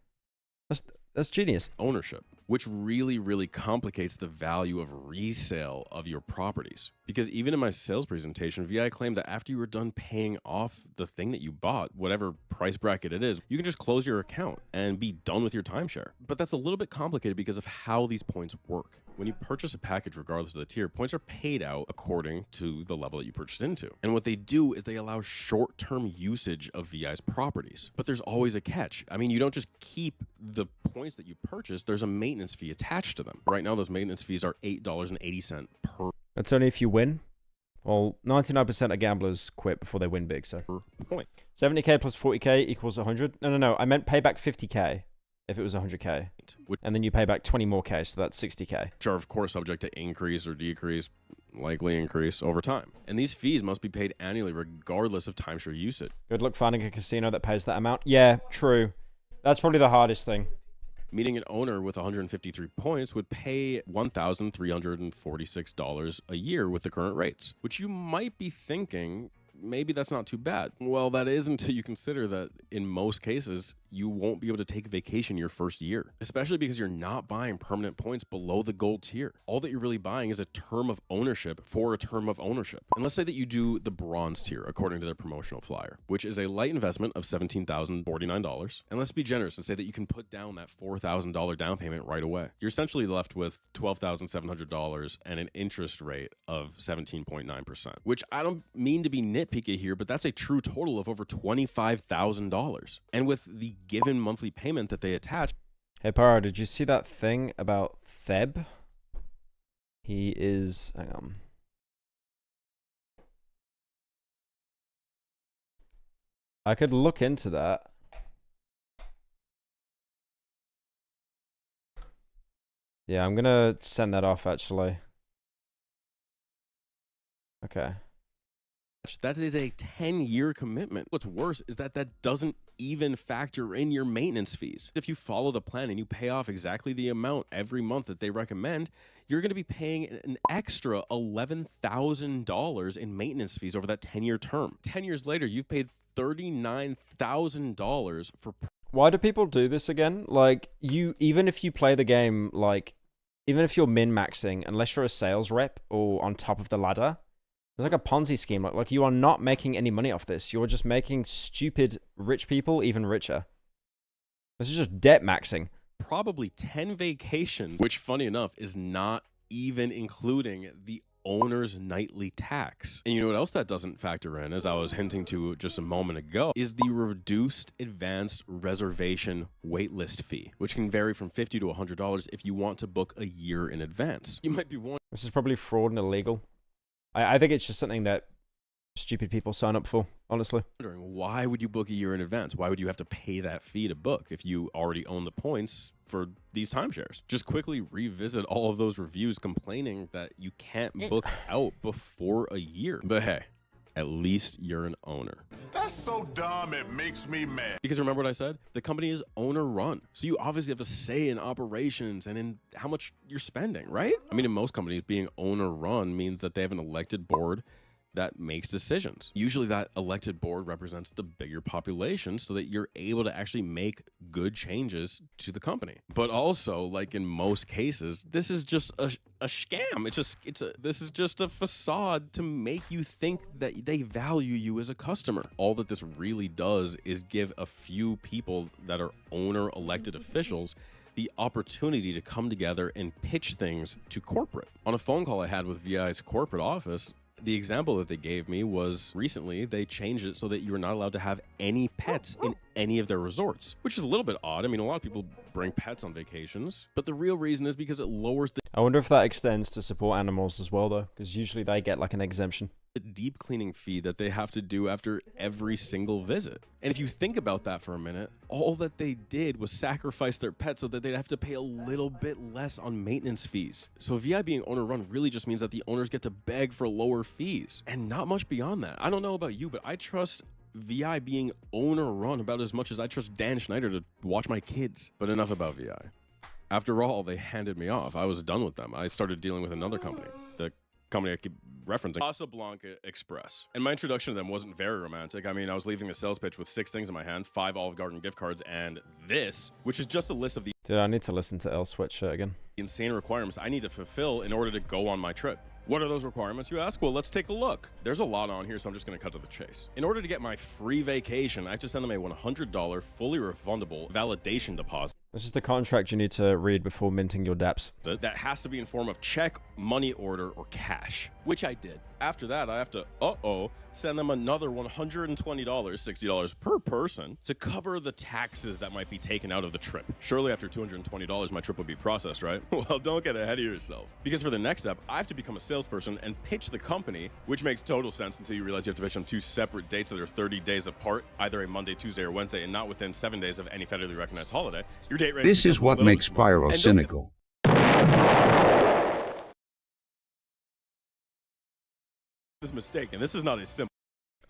[SPEAKER 1] That's genius.
[SPEAKER 2] Ownership, which really complicates the value of resale of your properties. Because even in my sales presentation, VI claimed that after you were done paying off the thing that you bought, whatever price bracket it is, you can just close your account and be done with your timeshare. But that's a little bit complicated because of how these points work. When you purchase a package, regardless of the tier, points are paid out according to the level that you purchased into. And what they do is they allow short-term usage of VI's properties. But there's always a catch. I mean, you don't just keep the points that you purchase, there's a maintenance fee attached to them. Right now, those maintenance fees are $8.80 per.
[SPEAKER 1] That's only if you win. Well, 99% of gamblers quit before they win big, so.
[SPEAKER 2] Point.
[SPEAKER 1] 70k plus 40k equals 100. No. I meant pay back 50k if it was 100k. And then you pay back 20 more k, so that's 60k.
[SPEAKER 2] Which are, of course, subject to increase or decrease, likely increase over time. And these fees must be paid annually regardless of timeshare usage.
[SPEAKER 1] Good luck finding a casino that pays that amount. Yeah, true. That's probably the hardest thing.
[SPEAKER 2] Meaning an owner with 153 points would pay $1,346 a year with the current rates, which you might be thinking, maybe that's not too bad. Well, that is until you consider that in most cases, you won't be able to take a vacation your first year, especially because you're not buying permanent points below the gold tier. All that you're really buying is a term of ownership for a term of ownership. And let's say that you do the bronze tier according to their promotional flyer, which is a light investment of $17,049. And let's be generous and say that you can put down that $4,000 down payment right away. You're essentially left with $12,700 and an interest rate of 17.9%, which I don't mean to be nitpicky here, but that's a true total of over $25,000. And with the given monthly payment that they attach.
[SPEAKER 1] Hey Pyro, did you see that thing about Theb? He is, hang on. I could look into that. Yeah, I'm gonna send that off actually. Okay.
[SPEAKER 2] That is a 10-year commitment. What's worse is that doesn't even factor in your maintenance fees. If you follow the plan and you pay off exactly the amount every month that they recommend, you're going to be paying an extra $11,000 in maintenance fees over that 10-year term. 10 years later, you've paid $39,000 for...
[SPEAKER 1] Why do people do this again? Like, even if you play the game, like, even if you're min-maxing, unless you're a sales rep or on top of the ladder, it's like a Ponzi scheme. Like you are not making any money off this. You're just making stupid rich people even richer. This is just debt maxing.
[SPEAKER 2] Probably 10 vacations, which funny enough is not even including the owner's nightly tax. And you know what else that doesn't factor in, as I was hinting to just a moment ago, is the reduced advanced reservation waitlist fee, which can vary from $50 to $100 if you want to book a year in advance. You might be wondering,
[SPEAKER 1] This is probably fraud and illegal. I think it's just something that stupid people sign up for, honestly.
[SPEAKER 2] why would you book a year in advance? Why would you have to pay that fee to book if you already own the points for these timeshares? Just quickly revisit all of those reviews complaining that you can't book out before a year. But hey, at least you're an owner.
[SPEAKER 15] That's so dumb, it makes me mad.
[SPEAKER 2] Because remember what I said? The company is owner run. So you obviously have a say in operations and in how much you're spending, right? I mean, in most companies, being owner run means that they have an elected board that makes decisions. Usually that elected board represents the bigger population so that you're able to actually make good changes to the company. But also, like in most cases, this is just a scam. This is just a facade to make you think that they value you as a customer. All that this really does is give a few people that are owner elected officials the opportunity to come together and pitch things to corporate. On a phone call I had with VI's corporate office, the example that they gave me was recently they changed it so that you are not allowed to have any pets in any of their resorts, which is a little bit odd. I mean, a lot of people bring pets on vacations, but the real reason is because it lowers the
[SPEAKER 1] I wonder if that extends to support animals as well, though, because usually they get like an exemption.
[SPEAKER 2] deep cleaning fee that they have to do after every single visit. And if you think about that for a minute, all that they did was sacrifice their pet so that they'd have to pay a little bit less on maintenance fees. So VI being owner run really just means that the owners get to beg for lower fees and not much beyond that. I don't know about you, but I trust VI being owner run about as much as I trust Dan Schneider to watch my kids. But enough about VI. After all, they handed me off. I was done with them. I started dealing with another company. The company I keep referencing, Casablanca Express. And my introduction to them wasn't very romantic. I mean, I was leaving the sales pitch with 6 things in my hand, 5 Olive Garden gift cards, and this, which is just a list of the
[SPEAKER 1] Dude, I need to listen to El Sweatshirt again.
[SPEAKER 2] insane requirements I need to fulfill in order to go on my trip. What are those requirements, you ask? Well, let's take a look. There's a lot on here, so I'm just going to cut to the chase. In order to get my free vacation, I have to send them a $100 fully refundable validation deposit.
[SPEAKER 1] This is the contract you need to read before minting your dApps.
[SPEAKER 2] That has to be in form of check, money order, or cash, which I did. After that, I have to, send them another $120, $60 per person to cover the taxes that might be taken out of the trip. Surely after $220, my trip would be processed, right? Well, don't get ahead of yourself. Because for the next step, I have to become a salesperson and pitch the company, which makes total sense until you realize you have to pitch on 2 separate dates that are 30 days apart, either a Monday, Tuesday, or Wednesday, and not within 7 days of any federally recognized holiday. Your date range
[SPEAKER 16] This is what makes Pyrocynical.
[SPEAKER 2] This mistake, and this is not a simple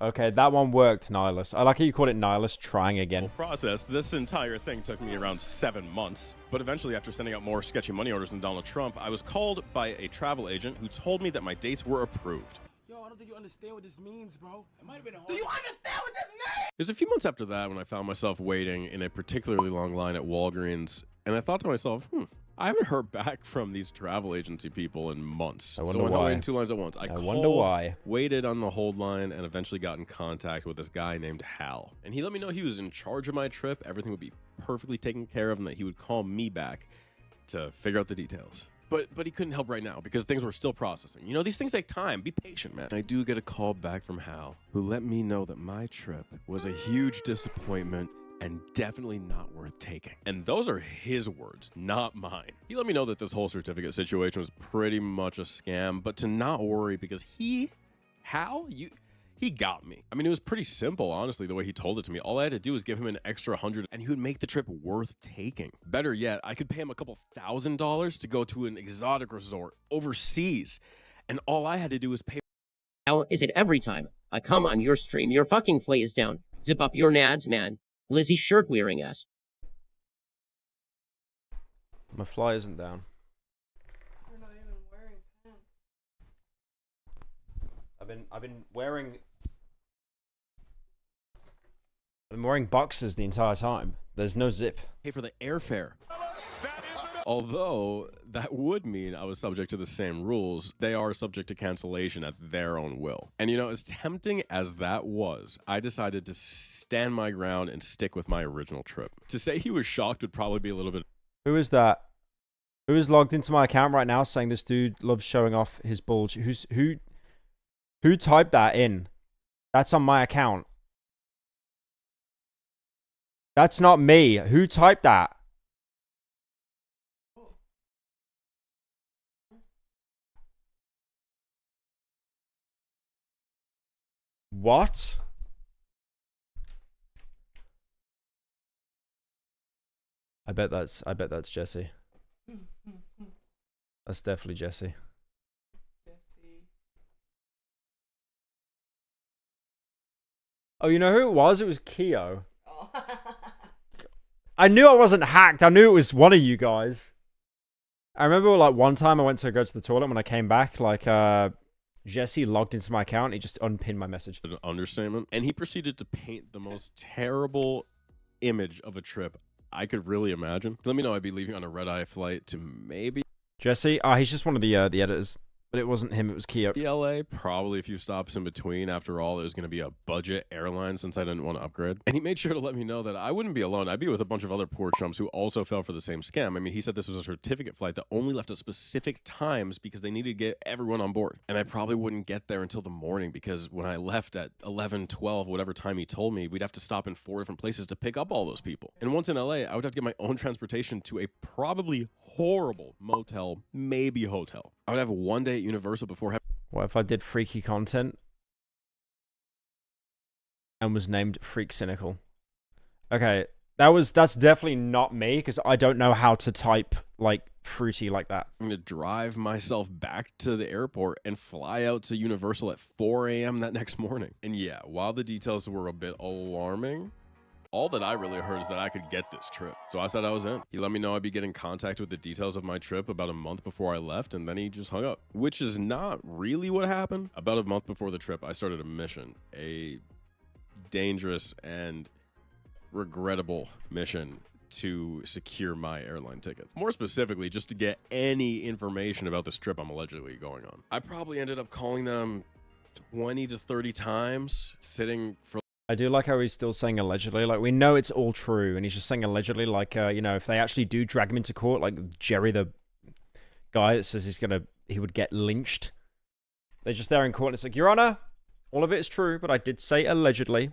[SPEAKER 1] Okay, that one worked, Nihilus. I like how you called it Nihilus, trying again.
[SPEAKER 2] process. This entire thing took me around 7 months. But eventually, after sending out more sketchy money orders than Donald Trump, I was called by a travel agent who told me that my dates were approved.
[SPEAKER 11] Yo, I don't think you understand what this means, bro. It might have been a Do you understand what this means?
[SPEAKER 2] It was a few months after that when I found myself waiting in a particularly long line at Walgreens, and I thought to myself, I haven't heard back from these travel agency people in months.
[SPEAKER 1] I wonder
[SPEAKER 2] so I
[SPEAKER 1] why.
[SPEAKER 2] waited in 2 lines at once. I
[SPEAKER 1] wonder
[SPEAKER 2] called,
[SPEAKER 1] why.
[SPEAKER 2] waited on the hold line, and eventually got in contact with this guy named Hal. And he let me know he was in charge of my trip, everything would be perfectly taken care of, and that he would call me back to figure out the details. But he couldn't help right now because things were still processing. You know, these things take time. Be patient, man. I do get a call back from Hal, who let me know that my trip was a huge disappointment and definitely not worth taking. And those are his words, not mine. He let me know that this whole certificate situation was pretty much a scam, but to not worry because Hal, he got me. I mean, it was pretty simple, honestly, the way he told it to me. All I had to do was give him an extra $100 and he would make the trip worth taking. Better yet, I could pay him a couple $1,000s to go to an exotic resort overseas. And all I had to do was pay.
[SPEAKER 17] How is it every time I come on your stream, your fucking flay is down? Zip up your nads, man. Lizzie shirt wearing ass.
[SPEAKER 1] My fly isn't down.
[SPEAKER 18] You're not even wearing pants.
[SPEAKER 1] I've been wearing boxers the entire time. There's no zip.
[SPEAKER 2] Pay for the airfare.
[SPEAKER 15] That is the
[SPEAKER 2] Although that would mean I was subject to the same rules, they are subject to cancellation at their own will. And you know, as tempting as that was, I decided to stand my ground and stick with my original trip. To say he was shocked would probably be a little bit...
[SPEAKER 1] Who is that? Who is logged into my account right now saying this dude loves showing off his bulge? Who typed that in? That's on my account. That's not me. Who typed that? What? I bet that's Jesse. That's definitely Jesse. Oh, you know who it was? It was Keo.
[SPEAKER 4] Oh.
[SPEAKER 1] I knew I wasn't hacked. I knew it was one of you guys. I remember like one time I went to go to the toilet. When I came back, like Jesse logged into my account. He just unpinned my message.
[SPEAKER 2] An understatement. And he proceeded to paint the most terrible image of a trip I could really imagine. Let me know I'd be leaving on a red-eye flight to maybe...
[SPEAKER 1] Jesse? He's just one of the editors. But it wasn't him, it was Keo.
[SPEAKER 2] LA, probably a few stops in between. After all, it was going to be a budget airline since I didn't want to upgrade. And he made sure to let me know that I wouldn't be alone. I'd be with a bunch of other poor chumps who also fell for the same scam. I mean, he said this was a certificate flight that only left at specific times because they needed to get everyone on board. And I probably wouldn't get there until the morning because when I left at 11, 12, whatever time he told me, we'd have to stop in 4 different places to pick up all those people. And once in LA, I would have to get my own transportation to a probably horrible motel, maybe hotel. I would have one day at Universal before...
[SPEAKER 1] What if I did freaky content and was named Freakcynical? Okay, that's definitely not me because I don't know how to type like fruity like that.
[SPEAKER 2] I'm going to drive myself back to the airport and fly out to Universal at 4 a.m. that next morning. And yeah, while the details were a bit alarming, all that I really heard is that I could get this trip. So I said I was in. He let me know I'd be getting contact with the details of my trip about a month before I left, and then he just hung up. Which is not really what happened. About a month before the trip, I started a mission. A dangerous and regrettable mission to secure my airline tickets. More specifically, just to get any information about this trip I'm allegedly going on. I probably ended up calling them 20 to 30 times, sitting for...
[SPEAKER 1] I do like how he's still saying allegedly. Like, we know it's all true, and he's just saying allegedly, like, you know, if they actually do drag him into court, like Jerry, the guy that says he would get lynched. They're just there in court, and it's like, Your Honor, all of it is true, but I did say allegedly,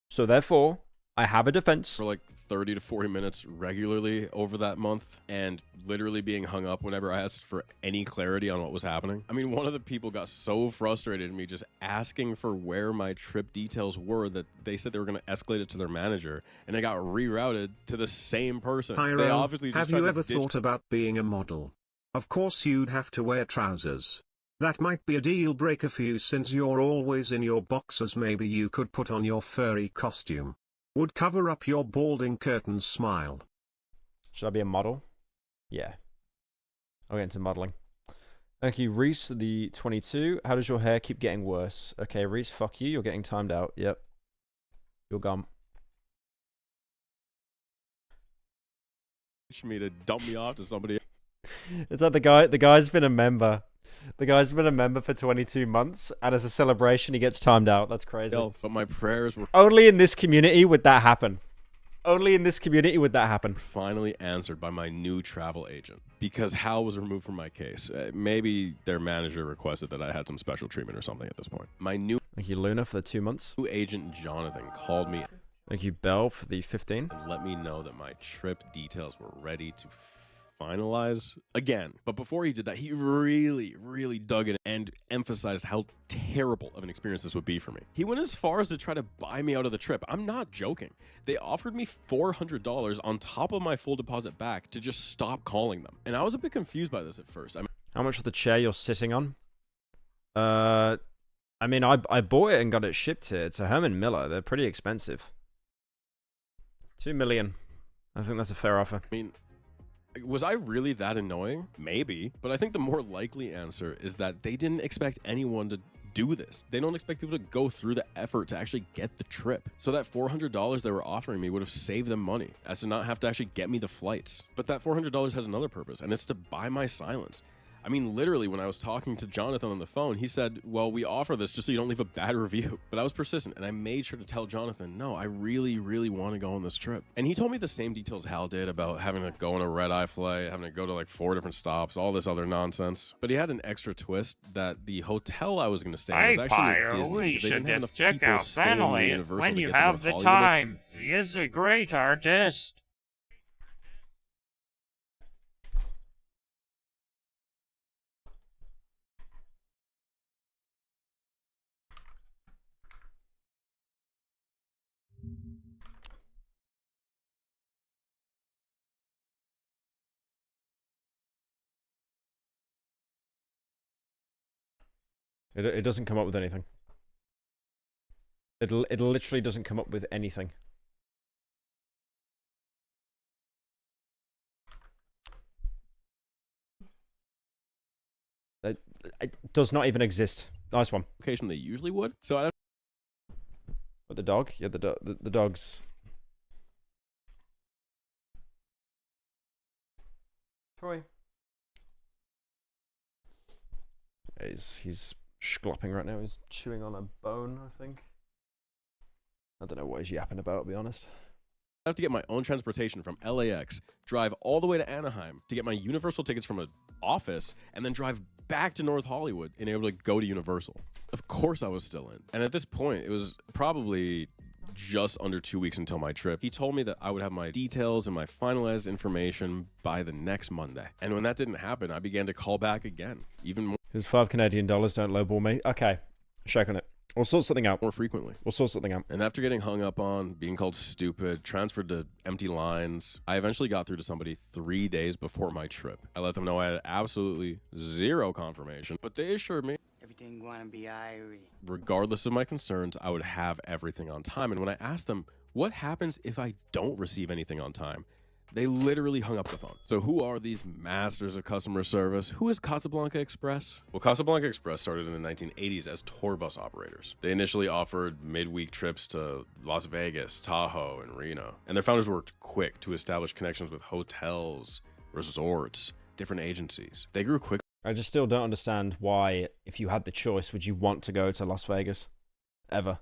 [SPEAKER 1] so therefore, I have a defense.
[SPEAKER 2] For like 30 to 40 minutes regularly over that month, and literally being hung up whenever I asked for any clarity on what was happening. I mean, one of the people got so frustrated at me just asking for where my trip details were that they said they were going to escalate it to their manager, and it got rerouted to the same person.
[SPEAKER 3] Pyro,
[SPEAKER 2] they obviously just
[SPEAKER 3] have you ever thought about being a model? Of course you'd have to wear trousers. That might be a deal breaker for you since you're always in your boxers. Maybe you could put on your furry costume. Would cover up your balding curtains smile.
[SPEAKER 1] Should I be a model? Yeah. I'll get into modeling. Thank you, Reese, the 22. How does your hair keep getting worse? Okay, Reese, fuck you. You're getting timed out. Yep. You're gone.
[SPEAKER 2] Me to dump me off to somebody.
[SPEAKER 1] It's like the guy's been a member. The guy's been a member for 22 months, and as a celebration, he gets timed out. That's crazy.
[SPEAKER 2] But my prayers were...
[SPEAKER 1] Only in this community would that happen. Only in this community would that happen.
[SPEAKER 2] Finally answered by my new travel agent. Because Hal was removed from my case. Maybe their manager requested that I had some special treatment or something at this point. My new...
[SPEAKER 1] Thank you, Luna, for the 2 months.
[SPEAKER 2] New agent, Jonathan, called me...
[SPEAKER 1] Thank you, Belle, for the 15.
[SPEAKER 2] And let me know that my trip details were ready to finalize again. But before he did that, he really dug in and emphasized how terrible of an experience this would be for me. He went as far as to try to buy me out of the trip. I'm not joking. They offered me $400 on top of my full deposit back to just stop calling them. And I was a bit confused by this at first.
[SPEAKER 1] How much for the chair you're sitting on? I mean, I bought it and got it shipped here. It's a Herman Miller. They're pretty expensive. $2 million. I think that's a fair offer.
[SPEAKER 2] I mean, Was I really that annoying? Maybe. But I think the more likely answer is that they didn't expect anyone to do this. They don't expect people to go through the effort to actually get the trip. So that $400 they were offering me would have saved them money, as to not have to actually get me the flights. But that $400 has another purpose, and it's to buy my silence. I mean, literally, when I was talking to Jonathan on the phone, he said, well, we offer this just so you don't leave a bad review. But I was persistent, and I made sure to tell Jonathan, no, I really, really want to go on this trip. And he told me the same details Hal did about having to go on a red-eye flight, having to go to like 4 different stops, all this other nonsense. But he had an extra twist that the hotel I was going to stay in was actually at Disney.
[SPEAKER 19] We
[SPEAKER 2] They didn't
[SPEAKER 19] should
[SPEAKER 2] have enough
[SPEAKER 19] just check
[SPEAKER 2] people
[SPEAKER 19] out
[SPEAKER 2] staying in
[SPEAKER 19] Fennelly
[SPEAKER 2] Universal
[SPEAKER 19] when
[SPEAKER 2] to
[SPEAKER 19] you
[SPEAKER 2] get to
[SPEAKER 19] have the
[SPEAKER 2] Hollywood.
[SPEAKER 19] time. He is a great artist.
[SPEAKER 1] It doesn't come up with anything. It literally doesn't come up with anything. It does not even exist. Nice one.
[SPEAKER 2] Location they usually would. So I
[SPEAKER 1] But the dog? Yeah, the dog's... Troy. He's schlopping right now. He's chewing on a bone, I think. I don't know what he's yapping about, to be honest.
[SPEAKER 2] I have to get my own transportation from LAX, drive all the way to Anaheim to get my Universal tickets from an office, and then drive back to North Hollywood and able to go to Universal. Of course I was still in. And at this point, it was probably just under 2 weeks until my trip. He told me that I would have my details and my finalized information by the next Monday. And when that didn't happen, I began to call back again, even more.
[SPEAKER 1] His $5 Canadian, don't lowball me. Okay, shake on it. We'll sort something out.
[SPEAKER 2] More frequently.
[SPEAKER 1] We'll sort something out.
[SPEAKER 2] And after getting hung up on, being called stupid, transferred to empty lines, I eventually got through to somebody 3 days before my trip. I let them know I had absolutely zero confirmation, but they assured me
[SPEAKER 20] everything gonna be airy.
[SPEAKER 2] Regardless of my concerns, I would have everything on time. And when I asked them, what happens if I don't receive anything on time? They literally hung up the phone. So who are these masters of customer service? Who is Casablanca Express? Well, Casablanca Express started in the 1980s as tour bus operators. They initially offered midweek trips to Las Vegas, Tahoe, and Reno. And their founders worked quick to establish connections with hotels, resorts, different agencies. They grew quick.
[SPEAKER 1] I just still don't understand why, if you had the choice, would you want to go to Las Vegas? Ever.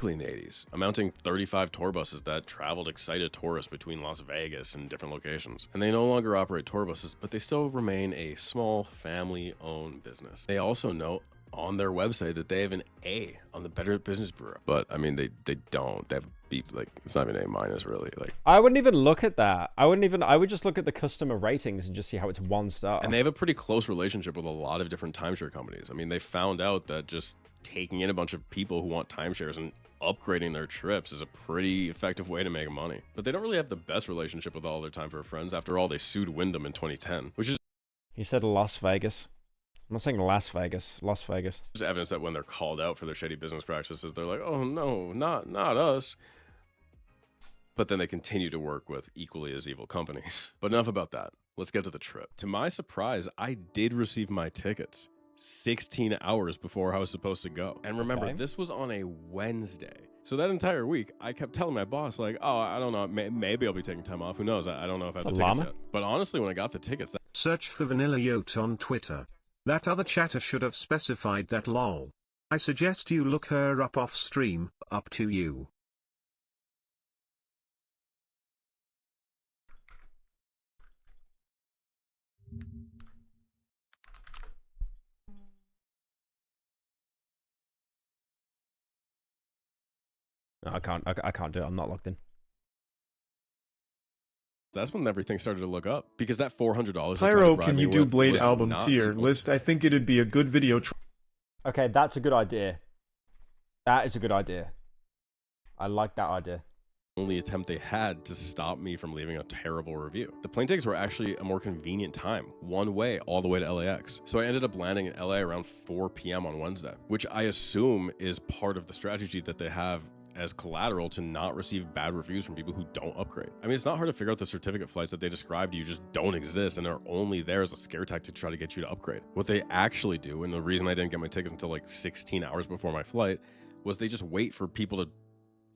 [SPEAKER 2] In the 80s, amounting 35 tour buses that traveled excited tourists between Las Vegas and different locations. And they no longer operate tour buses, but they still remain a small family-owned business. They also note on their website that they have an A on the Better Business Bureau, but I mean they don't. They have B, like it's not even A- really. Like
[SPEAKER 1] I wouldn't even look at that. I would just look at the customer ratings and just see how it's 1 star.
[SPEAKER 2] And they have a pretty close relationship with a lot of different timeshare companies. I mean, they found out that just taking in a bunch of people who want timeshares and upgrading their trips is a pretty effective way to make money. But they don't really have the best relationship with all their Time for Friends. After all, they sued Wyndham in 2010, which is...
[SPEAKER 1] He said Las Vegas. I'm not saying Las Vegas. Las Vegas.
[SPEAKER 2] There's evidence that when they're called out for their shady business practices, they're like, oh no, not us. But then they continue to work with equally as evil companies. But enough about that. Let's get to the trip. To my surprise, I did receive my tickets 16 hours before I was supposed to go. And remember,
[SPEAKER 1] Okay.
[SPEAKER 2] This was on a Wednesday. So that entire week, I kept telling my boss, like, oh, I don't know, maybe I'll be taking time off. Who knows? I don't know if I have the tickets yet. But honestly, when I got the tickets...
[SPEAKER 3] Search for Vanilla Yacht on Twitter. That other chatter should have specified that lol. I suggest you look her up off stream, up to you.
[SPEAKER 1] No, I can't do it. I'm not logged in.
[SPEAKER 2] That's when everything started to look up. Because that $400...
[SPEAKER 9] Pyro, can you do Blade album tier list? I think it'd be a good video.
[SPEAKER 1] Okay, that's a good idea. That is a good idea. I like that idea.
[SPEAKER 2] Only attempt they had to stop me from leaving a terrible review. The plane tickets were actually a more convenient time, one way all the way to LAX. So I ended up landing in LA around 4 p.m. on Wednesday, which I assume is part of the strategy that they have as collateral to not receive bad reviews from people who don't upgrade. I mean, it's not hard to figure out the certificate flights that they describe to you just don't exist and are only there as a scare tactic to try to get you to upgrade. What they actually do, and the reason I didn't get my tickets until like 16 hours before my flight, was they just wait for people to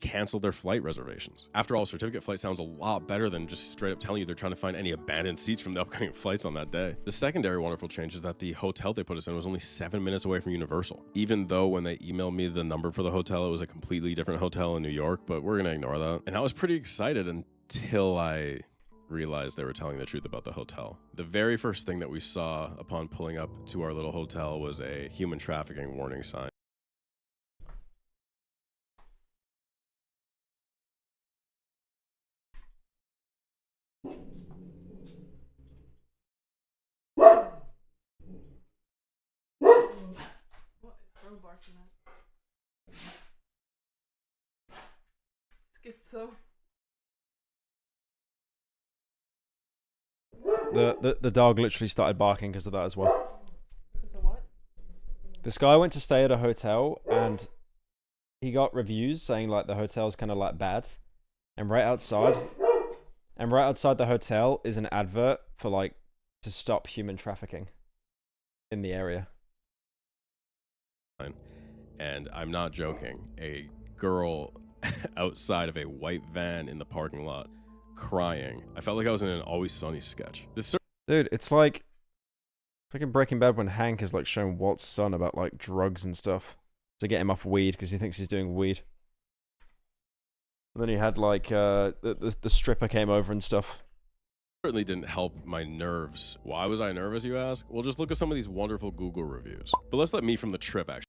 [SPEAKER 2] cancel their flight reservations. After all, certificate flight sounds a lot better than just straight up telling you they're trying to find any abandoned seats from the upcoming flights on that day. The secondary wonderful change is that the hotel they put us in was only 7 minutes away from Universal, even though when they emailed me the number for the hotel, it was a completely different hotel in New York, but we're gonna ignore that. And I was pretty excited until I realized they were telling the truth about the hotel. The very first thing that we saw upon pulling up to our little hotel was a human trafficking warning sign.
[SPEAKER 18] Schizo.
[SPEAKER 1] The dog literally started barking because of that as well.
[SPEAKER 18] Because of what?
[SPEAKER 1] This guy went to stay at a hotel and he got reviews saying like the hotel's kind of like bad, and right outside the hotel is an advert for like to stop human trafficking in the area.
[SPEAKER 2] And I'm not joking, a girl outside of a white van in the parking lot crying. I felt like I was in an Always Sunny sketch.
[SPEAKER 1] Dude, it's like in Breaking Bad when Hank is like showing Walt's son about like drugs and stuff to get him off weed because he thinks he's doing weed. And then he had like the stripper came over and stuff.
[SPEAKER 2] Certainly didn't help my nerves. Why was I nervous, you ask? Well, just look at some of these wonderful Google reviews. But let's let me from the trip actually.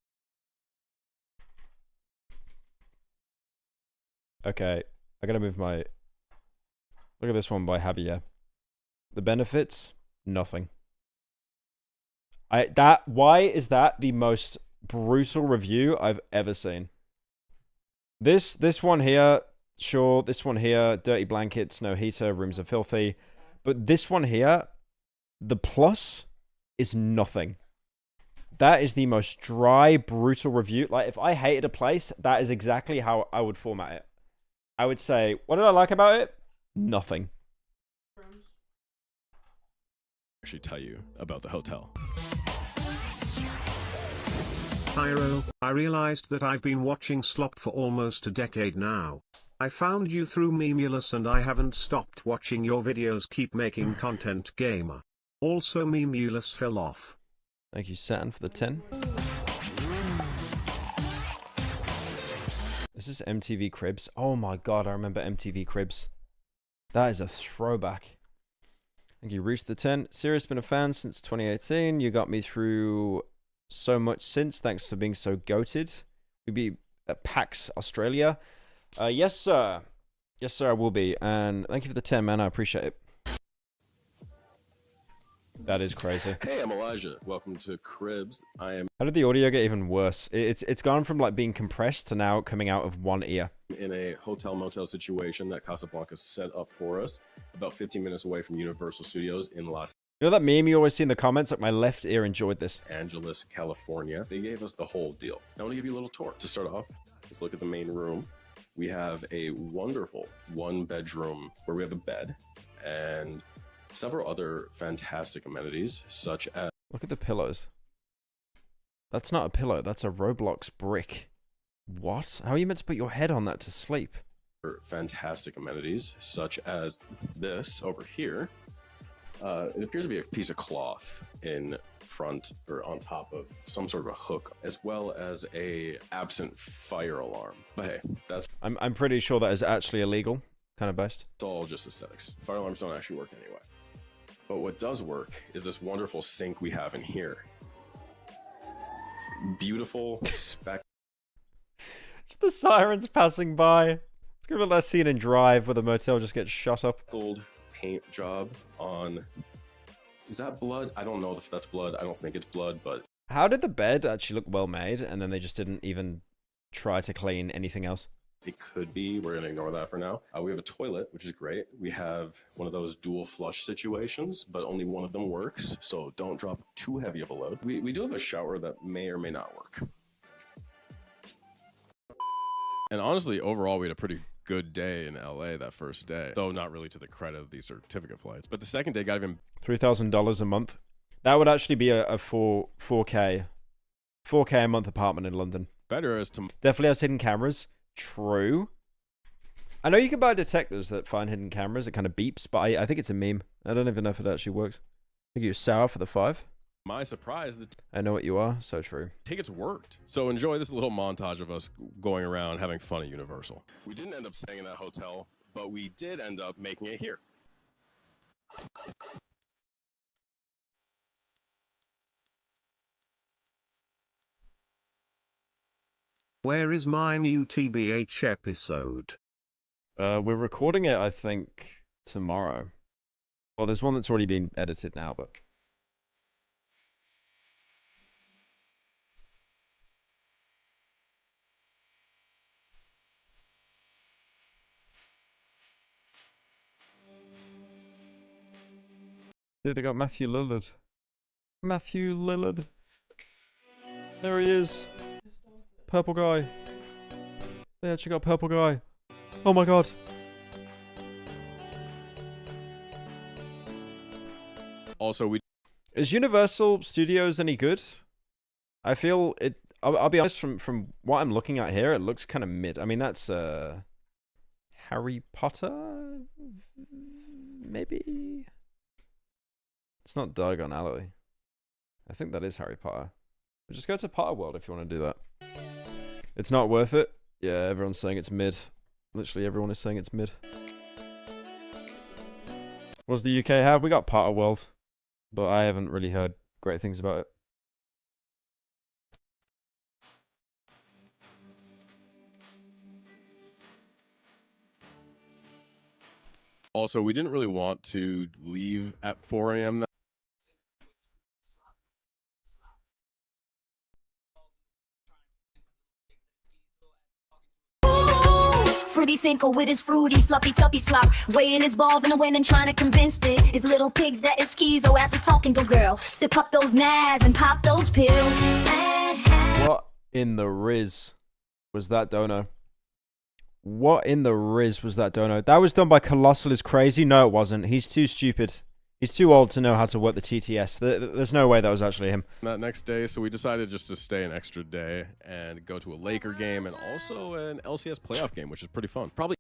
[SPEAKER 1] Okay, I gotta move my... Look at this one by Javier. The benefits? Nothing. Why is that the most brutal review I've ever seen? This one here, sure, this one here, dirty blankets, no heater, rooms are filthy. But this one here, the plus is nothing. That is the most dry, brutal review. Like, if I hated a place, that is exactly how I would format it. I would say, what did I like about it? Nothing.
[SPEAKER 2] Actually tell you about the hotel.
[SPEAKER 3] Pyro, I realized that I've been watching Slop for almost a decade now. I found you through Memulous and I haven't stopped watching your videos. Keep making content, gamer. Also Memulous fell off.
[SPEAKER 1] Thank you, Saturn, for the 10. This is MTV Cribs. Oh my god, I remember MTV Cribs. That is a throwback. Thank you, Reach the 10. Serious, been a fan since 2018. You got me through so much since. Thanks for being so goated. We be at PAX Australia. Yes, sir. Yes, sir, I will be. And thank you for the 10, man. I appreciate it. That is crazy.
[SPEAKER 2] Hey, I'm Elijah. Welcome to Cribs. I am...
[SPEAKER 1] How did the audio get even worse? It's gone from like being compressed to now coming out of one ear.
[SPEAKER 2] In a hotel-motel situation that Casablanca set up for us, about 15 minutes away from Universal Studios in Los
[SPEAKER 1] You know that meme you always see in the comments? Like, my left ear enjoyed this.
[SPEAKER 2] Angeles, California. They gave us the whole deal. I want to give you a little tour. To start off, let's look at the main room. We have a wonderful one-bedroom where we have a bed and several other fantastic amenities, such as...
[SPEAKER 1] Look at the pillows. That's not a pillow, that's a Roblox brick. What? How are you meant to put your head on that to sleep?
[SPEAKER 2] Fantastic amenities, such as this over here. It appears to be a piece of cloth in front or on top of some sort of a hook, as well as a absent fire alarm. But hey, that's...
[SPEAKER 1] I'm pretty sure that is actually illegal, kind of based.
[SPEAKER 2] It's all just aesthetics. Fire alarms don't actually work anyway. But what does work is this wonderful sink we have in here. Beautiful spec.
[SPEAKER 1] It's the sirens passing by. It's gonna be that scene in Drive where the motel just gets shot up.
[SPEAKER 2] Gold paint job on... Is that blood? I don't know if that's blood. I don't think it's blood, but...
[SPEAKER 1] How did the bed actually look well made and then they just didn't even try to clean anything else?
[SPEAKER 2] It could be. We're going to ignore that for now. We have a toilet, which is great. We have one of those dual flush situations, but only one of them works, so don't drop too heavy of a load. We do have a shower that may or may not work. And honestly, overall, we had a pretty good day in LA that first day, though not really to the credit of these certificate flights. But the second day got even
[SPEAKER 1] $3,000 a month. That would actually be a 4K a month apartment in London.
[SPEAKER 2] better as to
[SPEAKER 1] Definitely has hidden cameras. True. I know you can buy detectors that find hidden cameras. It kind of beeps, but I think it's a meme. I don't even know if it actually works. I think you're sour for the 5.
[SPEAKER 2] my surprise, the
[SPEAKER 1] I know what you are. So true.
[SPEAKER 2] tickets worked. So enjoy this little montage of us going around having fun at Universal. We didn't end up staying in that hotel, but we did end up making it here.
[SPEAKER 3] Where is my new TBH episode?
[SPEAKER 1] We're recording it, I think, tomorrow. Well, there's one that's already been edited now, but... Yeah, they got Matthew Lillard. Matthew Lillard. There he is. Purple guy. They actually got purple guy. Oh my god.
[SPEAKER 2] Also, we
[SPEAKER 1] Is Universal Studios any good? I feel it. I'll be honest. From what I'm looking at here, it looks kind of mid. I mean, that's Harry Potter, maybe. It's not Diagon Alley. I think that is Harry Potter. But just go to Potter World if you want to do that. It's not worth it. Yeah, everyone's saying it's mid. Literally everyone is saying it's mid. What does the UK have? We got Potter World, but I haven't really heard great things about it.
[SPEAKER 2] also we didn't really want to leave at 4 a.m.
[SPEAKER 21] Fruity Cinco with his fruity sloppy tuppy slop, weighing his balls in the wind and trying to convince it. His little pigs that is schizo ass is talking to girl. Sip up those nads and pop those pills.
[SPEAKER 1] What in the Riz was that dono? What in the Riz was that dono? That was done by Colossal is Crazy? No, it wasn't. He's too stupid. He's too old to know how to work the TTS. There's no way that was actually him.
[SPEAKER 2] that next day, so we decided just to stay an extra day and go to a Laker game and also an LCS playoff game, which is pretty fun. Probably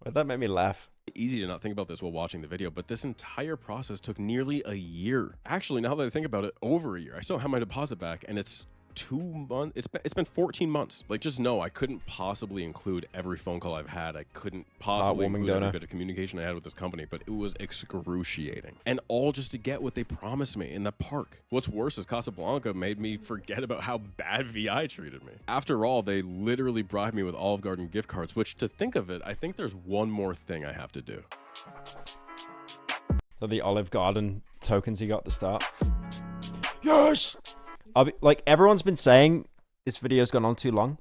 [SPEAKER 1] Well, that made me laugh.
[SPEAKER 2] easy to not think about this while watching the video, but this entire process took nearly a year. Actually, now that I think about it, over a year. I still have my deposit back, and it's 2 months. It's been 14 months. Like, just know I couldn't possibly include every phone call I've had. I couldn't possibly
[SPEAKER 1] Heartwarming
[SPEAKER 2] include every
[SPEAKER 1] donor.
[SPEAKER 2] bit of communication I had with this company, but it was excruciating. And all just to get what they promised me in the park. What's worse is Casablanca made me forget about how bad VI treated me. After all, they literally bribed me with Olive Garden gift cards, which, to think of it, I think there's one more thing I have to do.
[SPEAKER 1] So the Olive Garden tokens he got at the start. Yes! I'll be, like, everyone's been saying this video's gone on too long.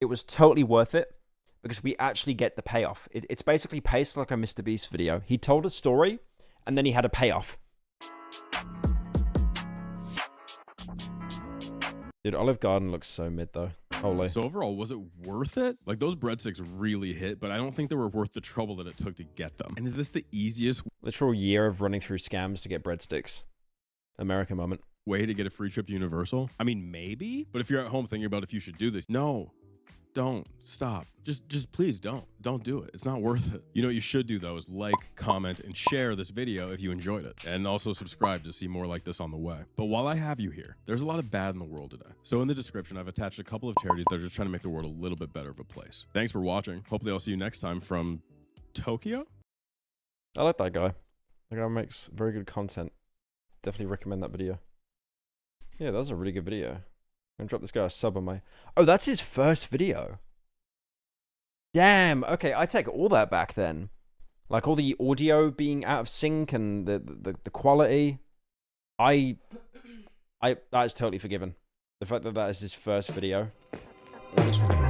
[SPEAKER 1] It was totally worth it because we actually get the payoff. It's basically paced like a Mr. Beast video. He told a story and then he had a payoff. Dude, Olive Garden looks so mid though. Holy.
[SPEAKER 2] So overall, was it worth it? Like, those breadsticks really hit, but I don't think they were worth the trouble that it took to get them. And is this the easiest
[SPEAKER 1] Literal year of running through scams to get breadsticks. America moment.
[SPEAKER 2] way to get a free trip to Universal? I mean, maybe, but if you're at home thinking about if you should do this, no, don't, stop. Just please don't do it. It's not worth it. You know what you should do though is like, comment, and share this video if you enjoyed it, and also subscribe to see more like this on the way. But while I have you here, there's a lot of bad in the world today. So in the description, I've attached a couple of charities that are just trying to make the world a little bit better of a place. Thanks for watching. Hopefully I'll see you next time from Tokyo.
[SPEAKER 1] I like that guy. That guy makes very good content. Definitely recommend that video. Yeah, that was a really good video. I'm gonna drop this guy a sub on my... Oh, that's his first video. Damn. Okay, I take all that back then. Like all the audio being out of sync and the quality. That is totally forgiven. The fact that that is his first video. All is forgiven.